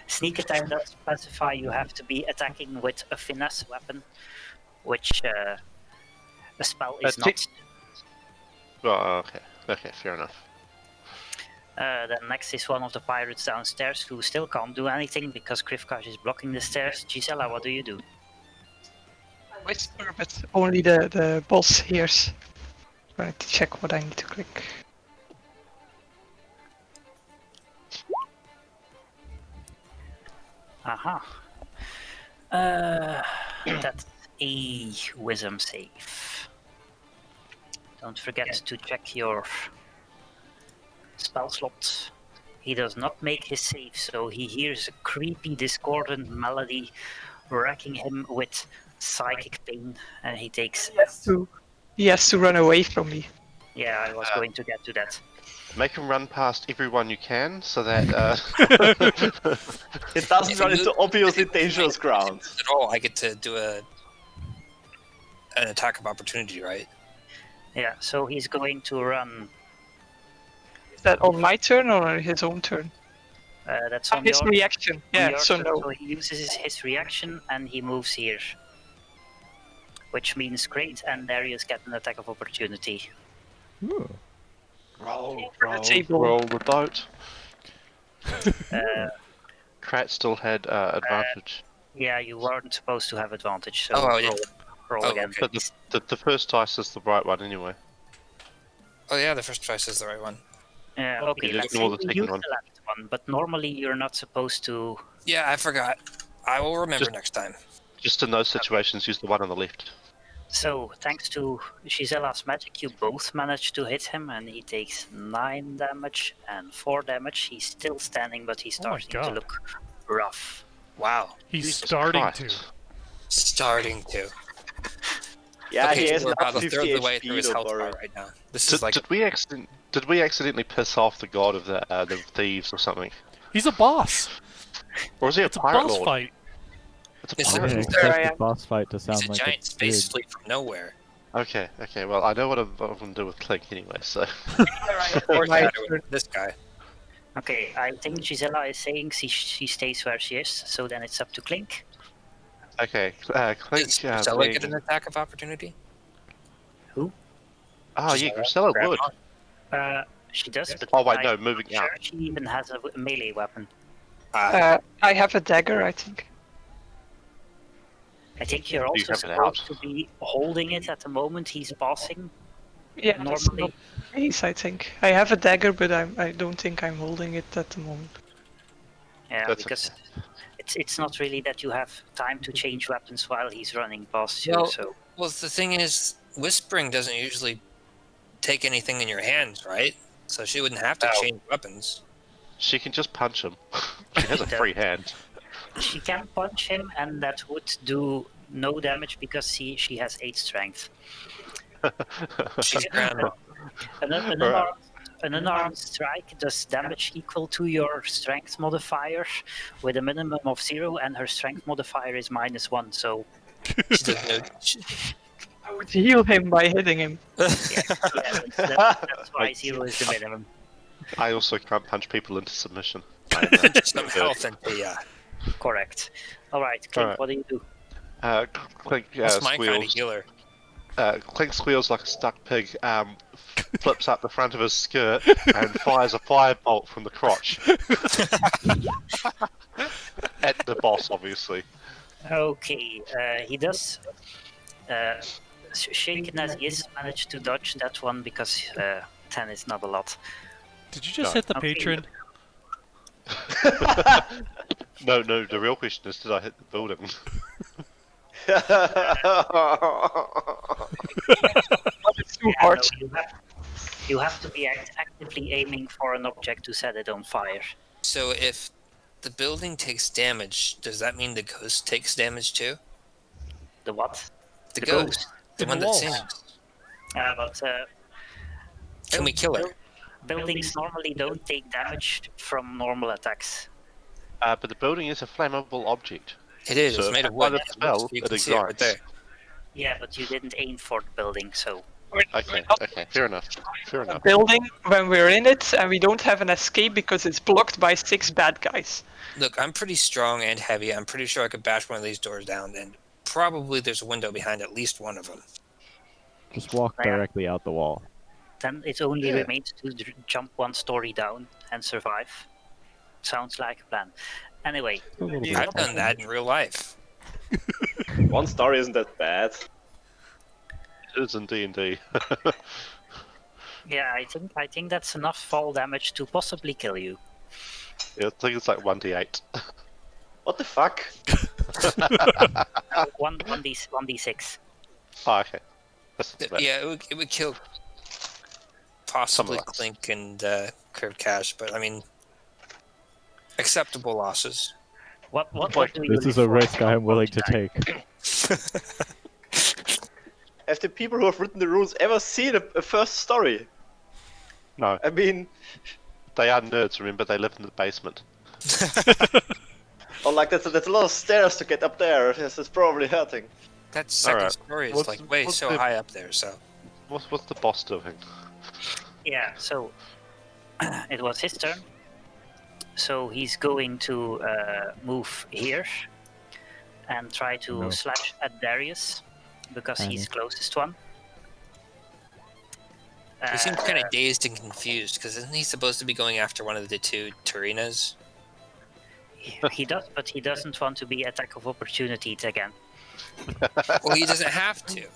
Sneak attack does specify you have to be attacking with a finesse weapon, which a spell is not. Oh, okay. Okay, fair enough. Then next is one of the pirates downstairs who still can't do anything because Krivkaj is blocking the stairs. Gisela, what do you do? Whisper, but only the boss hears. I need to check what I need to click. Aha. That's a wisdom save. Don't forget to check your spell slot. He does not make his save, so he hears a creepy, discordant melody racking him with psychic pain, and he takes. He has to run away from me. Yeah, I was going to get to that. Make him run past everyone you can, so that It doesn't If run you- into obviously dangerous ground. At all, I get to do an attack of opportunity, right? Yeah, so he's going to run. Is that on my turn or on his own turn? That's on His your reaction. on Yeah, your so turn, no. So he uses his reaction and he moves here. Which means great, and Darius gets an attack of opportunity. Ooh. roll, table. roll the boat. Uh, Krat still had advantage, yeah, you weren't supposed to have advantage, so Oh, yeah. roll Oh, again. okay. but the first dice is the right one anyway. Oh yeah, the first choice is the right one. Okay, just let's say ignore the you second use one. the left one, but normally you're not supposed to. Yeah, I forgot. I will remember Just- next time. Just in those situations, use the one on the left. So, thanks to Gisela's magic, you both managed to hit him, and he takes 9 damage and 4 damage. He's still standing, but he's Oh my starting to God. look rough. Wow. He's Jesus starting Christ. Starting to. Yeah, Okay, he has we're about about a 50 third of the way through HP, his don't health worry. bar right now. This is like Did we accidentally piss off the god of the thieves or something? He's a boss. Or is he a It's a pirate boss lord? fight. It's a It's a- pirate Yeah, lord. There I expect the am. boss fight to he's sound a like giant space big. fleet from nowhere. Okay, well, I know what I'm going to do with Clink anyway, so... Or My Shadow, turn. this guy. Okay, I think Gisela is saying she stays where she is, so then it's up to Clink. Okay, Clink Does Priscilla being... get an attack of opportunity? Who? Ah, yeah, Grisella would. She does, but Oh, wait, no, I'm moving sure out. she even has a melee weapon. I have a dagger, I think. I think you're You also have it out. supposed to be holding it at the moment he's bossing. Yeah, that's Normally. not the case, I think. I have a dagger, but I don't think I'm holding it at the moment. Yeah, That's because it's not really that you have time to change weapons while he's running past you. Well- So Well, the thing is, whispering doesn't usually take anything in your hands, right? So she wouldn't have to No. change weapons. She can just punch him. She has a free hand. she can punch him, and that would do no damage because she has 8 strength. She's a grandma. An unarmed, an unarmed strike does damage equal to your strength modifier with a minimum of 0, and her strength modifier is -1. So She doesn't know. I would heal him by hitting him. that's why 0 is the minimum. I also can't punch people into submission. Some health into ya. Correct. All right, Clint, Alright. what do you do? That's Clink my kind of squeals. healer. Clink squeals like a stuck pig, flips up the front of his skirt, and fires a firebolt from the crotch. At the boss, obviously. Okay, he does. Shaken as he is, managed to dodge that one because 10 is not a lot. Did you just No. hit the Okay. patron? No, the real question is, did I hit the building? It's too Yeah, hard. no, you have to be actively aiming for an object to set it on fire. So if the building takes damage, does that mean the ghost takes damage too? The what? The, The ghost. ghost. The In one the that walls. sings. But Can we kill her? buildings normally don't take damage from normal attacks. But the building is a flammable object. It is. So It's made of if I wood. let it spell, You it can see it right ignites. there. Yeah, but you didn't aim for the building, so Okay, fair enough. Fair A enough. building when we're in it and we don't have an escape because it's blocked by 6 bad guys. Look, I'm pretty strong and heavy. I'm pretty sure I could bash one of these doors down, and probably there's a window behind at least one of them. Just walk Yeah. directly out the wall. then it only Yeah. remains to jump 1 story down and survive. Sounds like a plan. Anyway, A little bit I've done that in real life. One story isn't that bad. It is in D&D. yeah, I think that's enough fall damage to possibly kill you. Yeah, I think it's like 1d8. What the fuck? 1d6. Oh, okay. That's not bad. Yeah, it would kill possibly Some of us. Clink and Curve Cash, but I mean, acceptable losses. What do you This is live a for? risk I am willing to take. Have the people who have written the rules ever seen a first story? No, I mean, they are nerds, remember? They live in the basement. or like that's a lot of stairs to get up there. Yes, it's probably hurting. That second Alright. story is What's- like way what's so the- high up there, so. What's the boss doing? Yeah, so it was his turn. So he's going to move here and try to No. slash at Darius because he's closest one. He seems kind of dazed and confused, because isn't he supposed to be going after one of the 2 Turinas? He does, but he doesn't want to be attack of opportunity again. Well, he doesn't have to.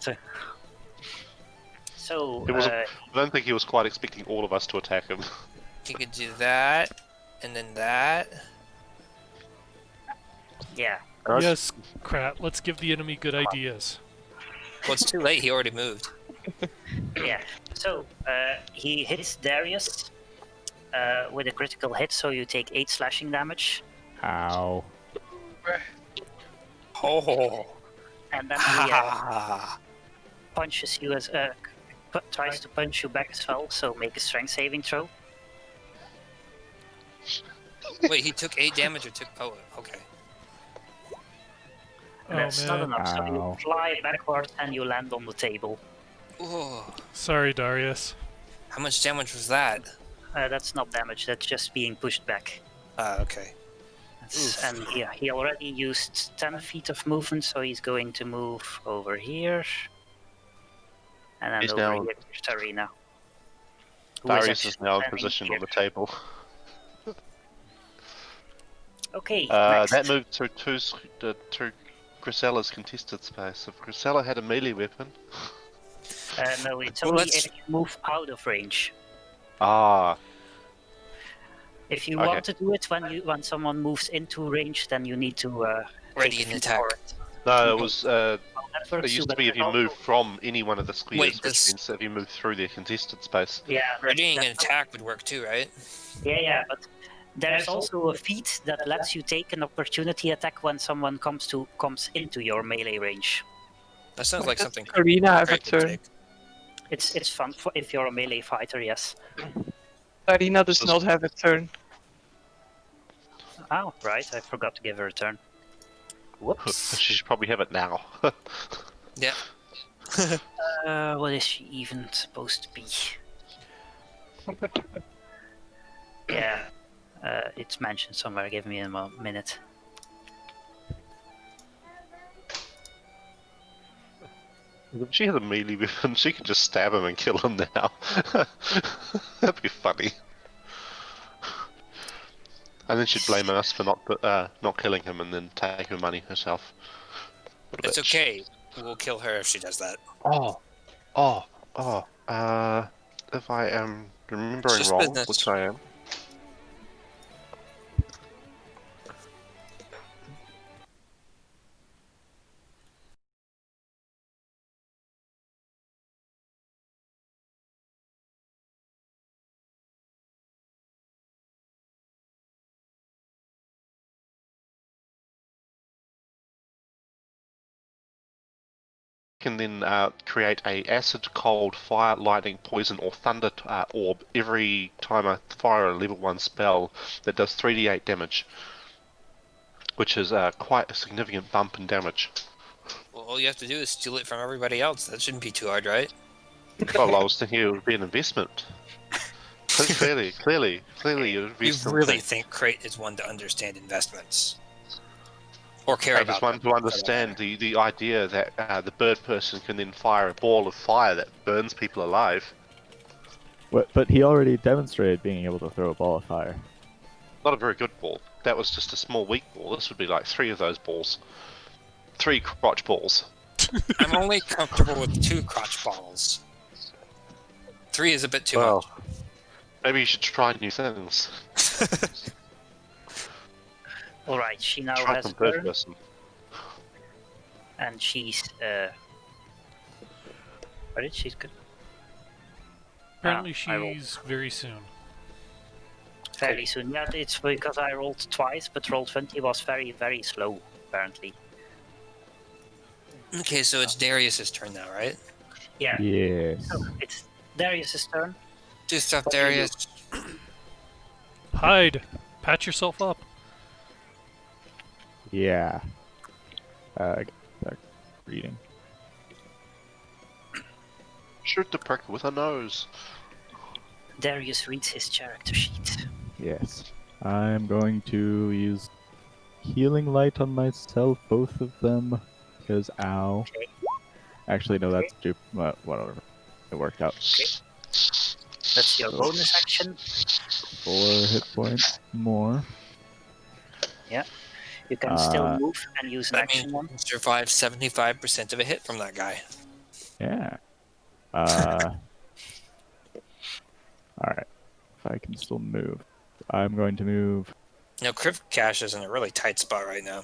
So He wasn't- I don't think he was quite expecting all of us to attack him. He could do that, and then that. yeah, Yes, Krat, let's give the enemy good ideas. Well, it's too late. He already moved. yeah. So he hits Darius with a critical hit, so you take 8 slashing damage. Ow. Oh. And then he Ah. punches you as tries to punch you back as well. So make a strength saving throw. Wait, he took 8 damage or took poet? Okay. Oh That's not man. enough. So you Ow. fly backwards and you land on the table. Ooh. Sorry, Darius. How much damage was that? That's not damage. That's just being pushed back. Okay. And yeah, he already used 10 feet of movement, so he's going to move over here. And then He's over now- here to Tarina. who Darius is actually now standing positioned here. on the table. Okay, That next. moved to Grisella's contested space. If Grisella had a melee weapon. No, it's Well, only let's- if you move out of range. Ah, If you Okay. want to do it when someone moves into range, then you need to Ready take an feet attack. for it. no, it was. That works It used too, to but be if you there's move also- from any one of the squares, Wait, which this- means if you move through their contested space. Yeah, Readying an that's- attack would work too, right? Yeah, but there's also a feat that lets you take an opportunity attack when someone comes into your melee range. That sounds like something Arena have a Craig would turn. take. It's fun for if you're a melee fighter, yes. Arena does So- not have a turn. Oh, right, I forgot to give her a turn. Whoops. She should probably have it now. Yeah. What is she even supposed to be? Yeah, it's mentioned somewhere. Give me a minute. If she has a melee weapon, she could just stab him and kill him now. That'd be funny. And then she'd blame us for not killing him and then take her money herself. What a It's bitch. okay. We'll kill her if she does that. If I am remembering just wrong, business. which I am. Can then create a acid, cold, fire, lightning, poison, or thunder orb every time I fire a level 1 spell that does 3d8 damage, which is quite a significant bump in damage. Well, all you have to do is steal it from everybody else. That shouldn't be too hard, right? Well, I was thinking it would be an investment. Clearly, You you'd be really think Crate is one to understand investments? Or care I about just want them, to for that understand matter. the idea that the bird person can then fire a ball of fire that burns people alive. But he already demonstrated being able to throw a ball of fire. Not a very good ball. That was just a small weak ball. This would be like 3 of those balls. 3 crotch balls. I'm only comfortable with 2 crotch balls. 3 is a bit too Well, maybe you should try new things. Alright, she now Try has some a bird turn, person. and she's. Where did she go? Apparently I rolled. she's very soon. Fairly soon. Yeah, it's because I rolled twice, but roll 20 was very, very slow, apparently. Okay, so it's Darius's turn now, right? Yeah, Yes. so it's Darius's turn. Do stuff, What do you do? Darius. Hide! Patch yourself up. Yeah. Back reading. Shoot the prick with a nose. Darius reads his character sheet. Yes. I'm going to use healing light on myself, both of them, because ow. Okay. Actually, no, that's whatever. It worked out. That's your bonus action. 4 hit points more. You can still Uh, move and use an That action means one. you can survive 75% of a hit from that guy. Yeah. Alright. If I can still move. I'm going to move Now, Crypt Cache is in a really tight spot right now.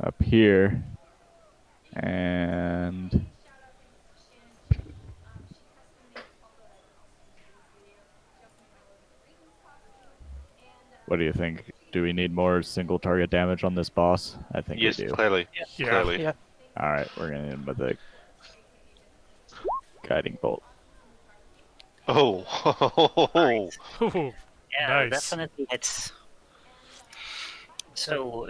up here. And what do you think? Do we need more single target damage on this boss? I think Yes, we do. clearly. Yeah. Clearly. Yeah. Alright, we're gonna hit him with a guiding bolt. Oh. Ooh, Yeah, nice. definitely hits. So,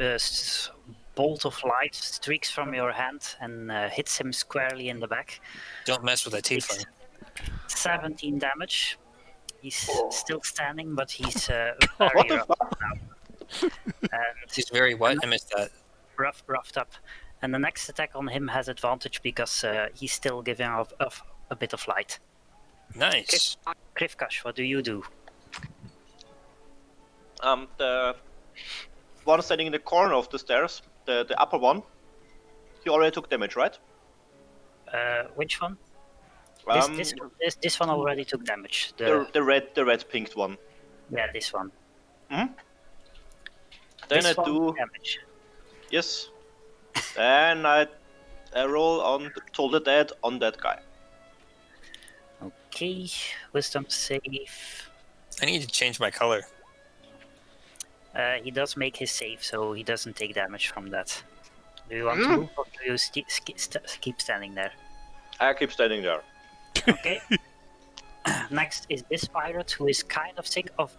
bolt of light streaks from your hand and hits him squarely in the back. Don't mess with a tiefling. 17 damage. He's still standing, but he's What very the rough fuck? now. And He's very what? I missed that. roughed up. And the next attack on him has advantage because he's still giving off a bit of light. Nice. Krivkash, what do you do? The one standing in the corner of the stairs, the upper one, he already took damage, right? Which one? Um, This one already took damage. the red pinked one. Yeah, this one. Then This I one do damage. yes. Then I roll on Toll the Dead on that guy. Okay, wisdom save. I need to change my color. He does make his save, so he doesn't take damage from that. Do you want to move or do you keep standing there? I keep standing there. Okay. Next is this pirate who is kind of sick of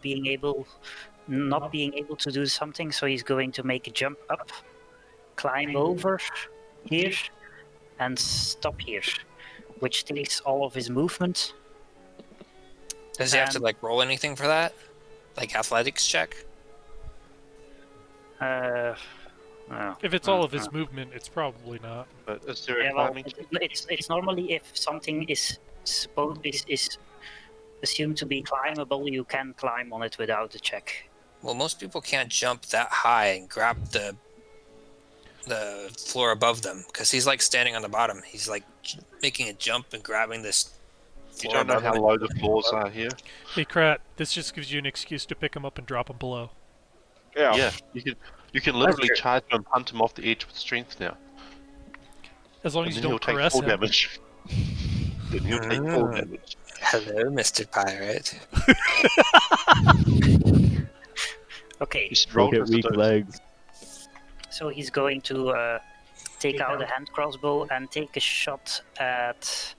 not being able to do something, so he's going to make a jump up, climb over here, and stop here, which takes all of his movement. Does he have to like roll anything for that? Like athletics check? No. If it's all of his movement, it's probably not. But is there a Yeah, well, climbing check? it's normally if something is assumed to be climbable, you can climb on it without a check. Well, most people can't jump that high and grab the floor above them because he's like standing on the bottom. He's like making a jump and grabbing this You floor don't know above how him. low the floors are here. Hey, Krat, this just gives you an excuse to pick him up and drop him below. Yeah. Yeah, you can literally true. charge him and punt him off the edge with strength now. As long And as you then he'll don't take caress full him. damage. Then he'll take full Ah. damage. Hello, Mr. Pirate. Okay, He's Look rolled at with the weak dice. legs. so he's going to take out the hand crossbow and take a shot at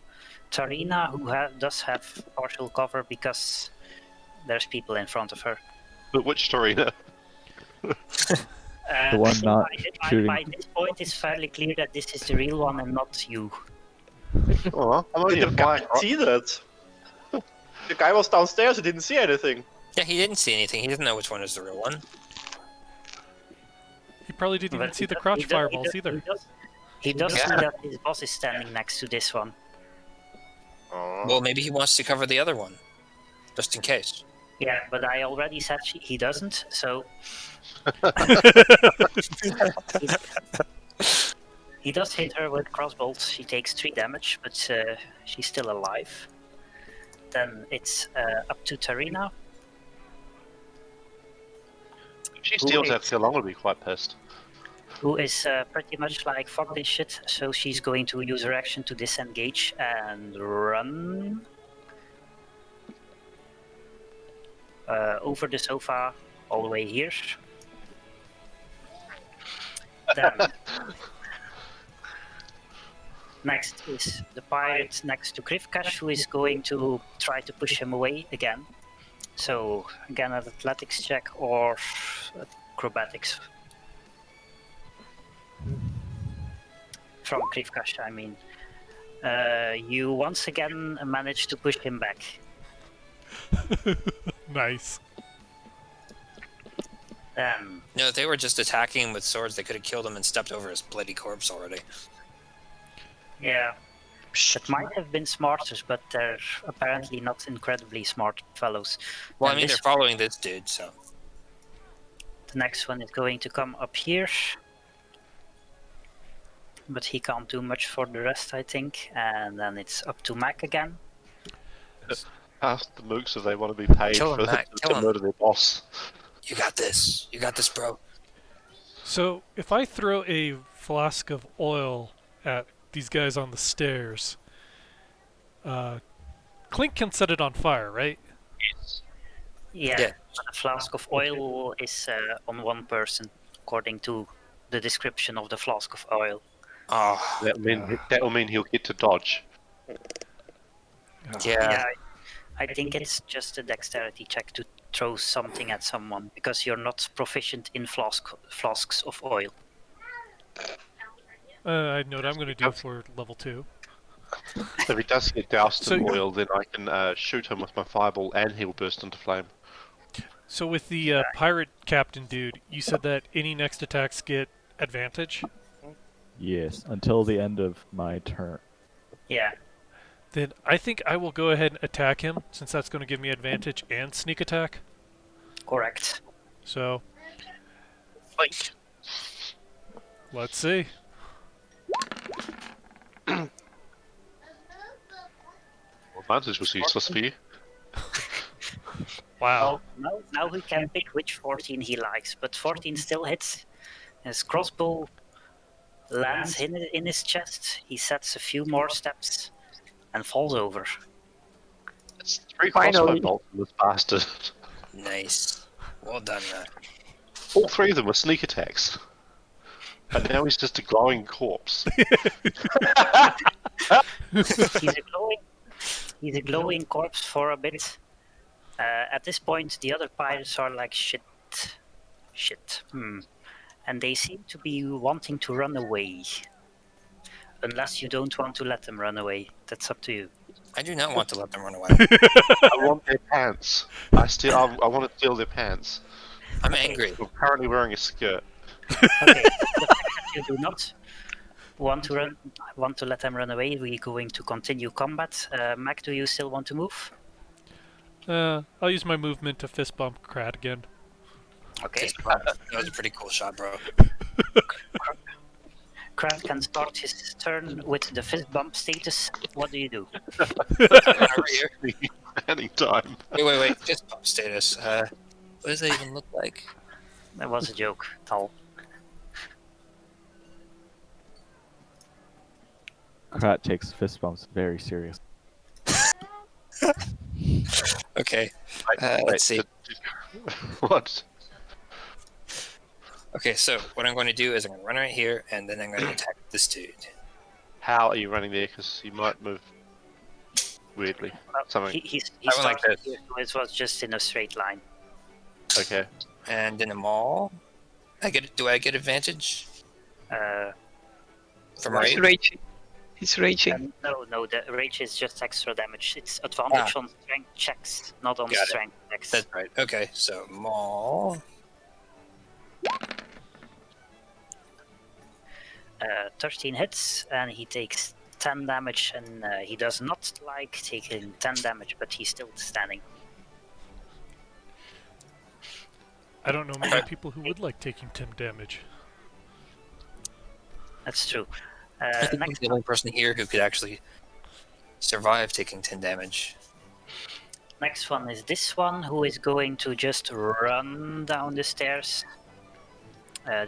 Tarina, who does have partial cover because there's people in front of her. But which Torina? The one not shooting. By this point, it's fairly clear that this is the real one and not you. Oh, I'm only Did a the guy fly. see that? The guy was downstairs, he didn't see anything. Yeah, he didn't see anything. He doesn't know which one is the real one. He probably didn't even But see he the does- crotch he does- fireballs he either. does- He does see Yeah. that his boss is standing next to this one. Well, maybe he wants to cover the other one, just in case. Yeah, but I already said he doesn't, so he does hit her with crossbolts. She takes 3 damage, but she's still alive. Then it's up to Tarina. If she steals Who that kill, I'm gonna be quite pissed. Who is pretty much like, fuck this shit, so she's going to use her action to disengage and run over the sofa all the way here. Then next is the pirate next to Krivkash, who is going to try to push him away again. So again, an athletics check or acrobatics. From Krivkash, I mean. You once again manage to push him back. Nice. No, if they were just attacking him with swords, they could have killed him and stepped over his bloody corpse already. Yeah. It might have been smarter, but they're apparently not incredibly smart fellows. Well, I And mean, this- they're following this dude, so. The next one is going to come up here. But he can't do much for the rest, I think. And then it's up to Mac again. Ask the mooks if they want to be paid Kill him, for Mac, kill to him. murder their boss. You got this. You got this, bro. So, if I throw a flask of oil at these guys on the stairs, Clink can set it on fire, right? Yes. Yeah, Yeah. but a flask of oil is on one person, according to the description of the flask of oil. Oh, That will mean he'll get to dodge. yeah. I think it's just a dexterity check to throw something at someone because you're not proficient in flasks of oil. I know what I'm going to do for level 2. If he does get doused So- in oil, then I can shoot him with my fireball, and he'll burst into flame. So with the pirate captain dude, you said that any next attacks get advantage? Yes, until the end of my turn. Yeah, Then I think I will go ahead and attack him, since that's going to give me advantage and sneak attack. correct. So, Like, let's see. Advantage was useless for you. Wow. Now he can pick which 14 he likes, but 14 still hits. His crossbow lands in his chest. He sets a few more steps and falls over. It's 3 Finally. crossbow bolts in this bastard. nice. Well done, Matt. All 3 of them were sneak attacks. And now he's just a glowing corpse. He's a glowing corpse for a bit. At this point, the other pirates are like, shit. And they seem to be wanting to run away. Unless you don't want to let them run away. That's up to you. I do not want to let them run away. I want their pants. I want to steal their pants. I'm angry. I'm currently wearing a skirt. Okay. The fact that you do not want to let them run away, we're going to continue combat. Mac, do you still want to move? I'll use my movement to fist bump Krat again. Okay. That was a pretty cool shot, bro. Krat can start his turn with the fist bump status. What do you do? Over here. Anytime. Wait. Just pop status. What does that even look like? That was a joke, Tal. Krat takes fist bumps very serious. Okay. Let's see. What? Okay, so what I'm going to do is I'm going to run right here, and then I'm going to attack this dude. How are you running there? Because you might move weirdly. Something. He I went like started this. here, so it was just in a straight line. Okay. And in a mall, do I get advantage from He's raid? raging. He's raging. No, the rage is just extra damage. It's advantage on strength checks, not on Got it. strength checks. That's right. Okay, so mall. 13 hits, and he takes 10 damage, and he does not like taking 10 damage, but he's still standing. I don't know many people who would like taking 10 damage. That's true. I think I'm Next the only person here who could actually survive taking 10 damage. Next one is this one, who is going to just run down the stairs.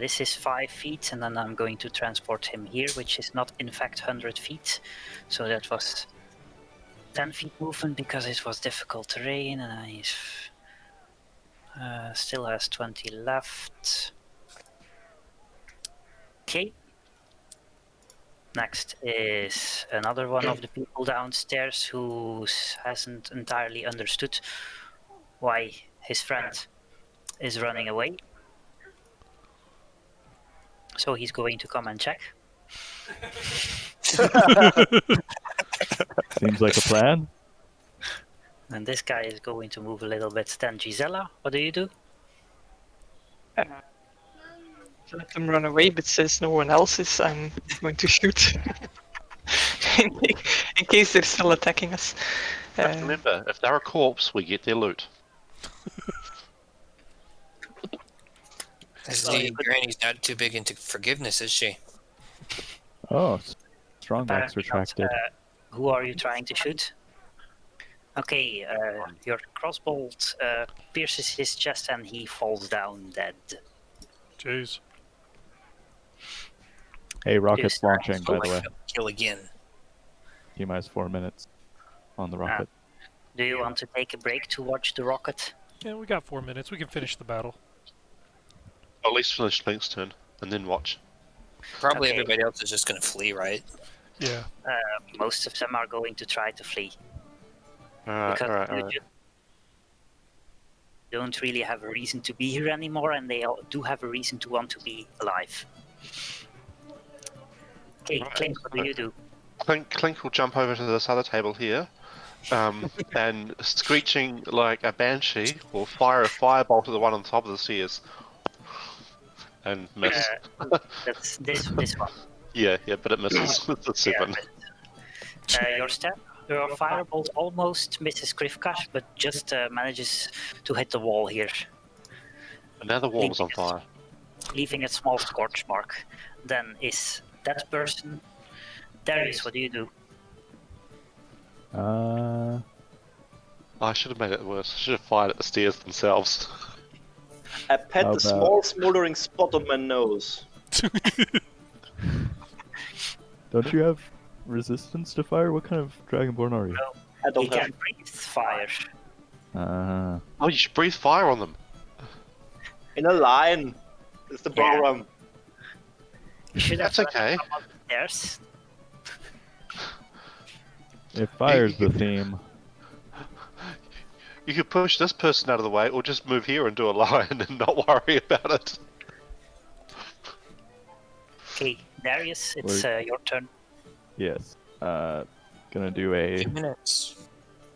This is 5 feet, and then I'm going to transport him here, which is not in fact 100 feet. So that was 10 feet movement because it was difficult terrain, and he's still has 20 left. Okay. Next is another one of the people downstairs who hasn't entirely understood why his friend is running away. So he's going to come and check. Seems like a plan. And this guy is going to move a little bit. Then Gisela, what do you do? Let them run away, but since no one else is, I'm going to shoot. in case they're still attacking us. But remember, if they're a corpse, we get their loot. See, Granny's not too big into forgiveness, is she? Oh, strong box Apparently not. retracted. Who are you trying to shoot? Okay, your crossbolt pierces his chest and he falls down dead. Jeez. Hey, rocket's Yes, launching, by the way. Kill again. T-minus 4 minutes on the rocket. Do you want to take a break to watch the rocket? Yeah, we got 4 minutes. We can finish the battle. At least finish Link's turn, and then watch. Probably Okay. everybody else is just gonna flee, right? Yeah. Most of them are going to try to flee. Alright, Because alright, you alright. just don't really have a reason to be here anymore, and they all do have a reason to want to be alive. Okay, Right. Clint, what do you do? Clink will jump over to this other table here, and screeching like a banshee, will fire a firebolt at the one on top of the stairs. And miss. That's this one. Yeah, but it misses. It's a 7. Your firebolt almost misses Krivkash, but just manages to hit the wall here, And now the wall is on fire. leaving a small scorch mark. Then is that person. Darius, what do you do? I should have made it worse. I should have fired at the stairs themselves. I pat How the about- small smoldering spot on my nose. Don't you have resistance to fire? What kind of Dragonborn are you? I He don't have. can breathe fire. Oh, you should breathe fire on them. In a line. It's the Yeah. program. You should have That's okay. There's If fire's the theme, You could push this person out of the way, or just move here and do a line and not worry about it. okay, Darius, it's your turn. yes. Gonna do a 2 minutes.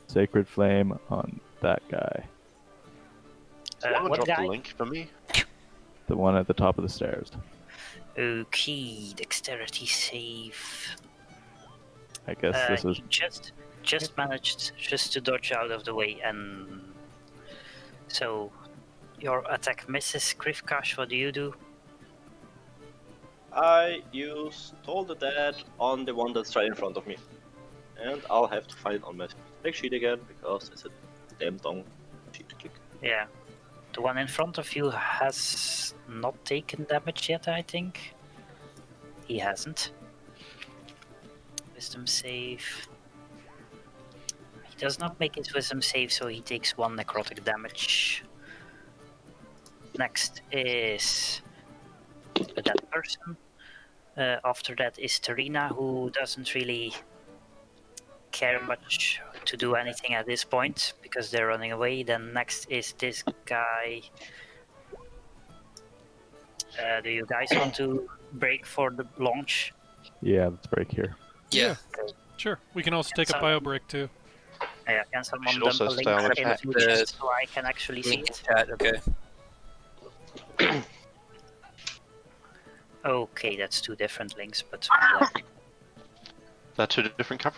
sacred flame on that guy, Someone What drop guy? the link for me. the one at the top of the stairs. Okay, dexterity save. I guess this is He just managed just to dodge out of the way, and so your attack misses. Krivkash, what do you do? I use Toll the Dead on the one that's right in front of me. And I'll have to find it on my spec sheet again, because it's a damn long sheet to click. Yeah, the one in front of you has not taken damage yet, I think. He hasn't. Wisdom save. He does not make his wisdom save, so he takes 1 necrotic damage. Next is that person. After that is Tarina, who doesn't really care much to do anything at this point because they're running away. Then next is this guy. Do you guys want to break for the launch? yeah. Let's break here. Yeah. Sure. We can also take a bio break too. Yeah, can someone should dump also a stay on link attack. into chat so I can actually see Link in it? chat, okay. Okay, that's 2 different links, but They're 2 different coverages.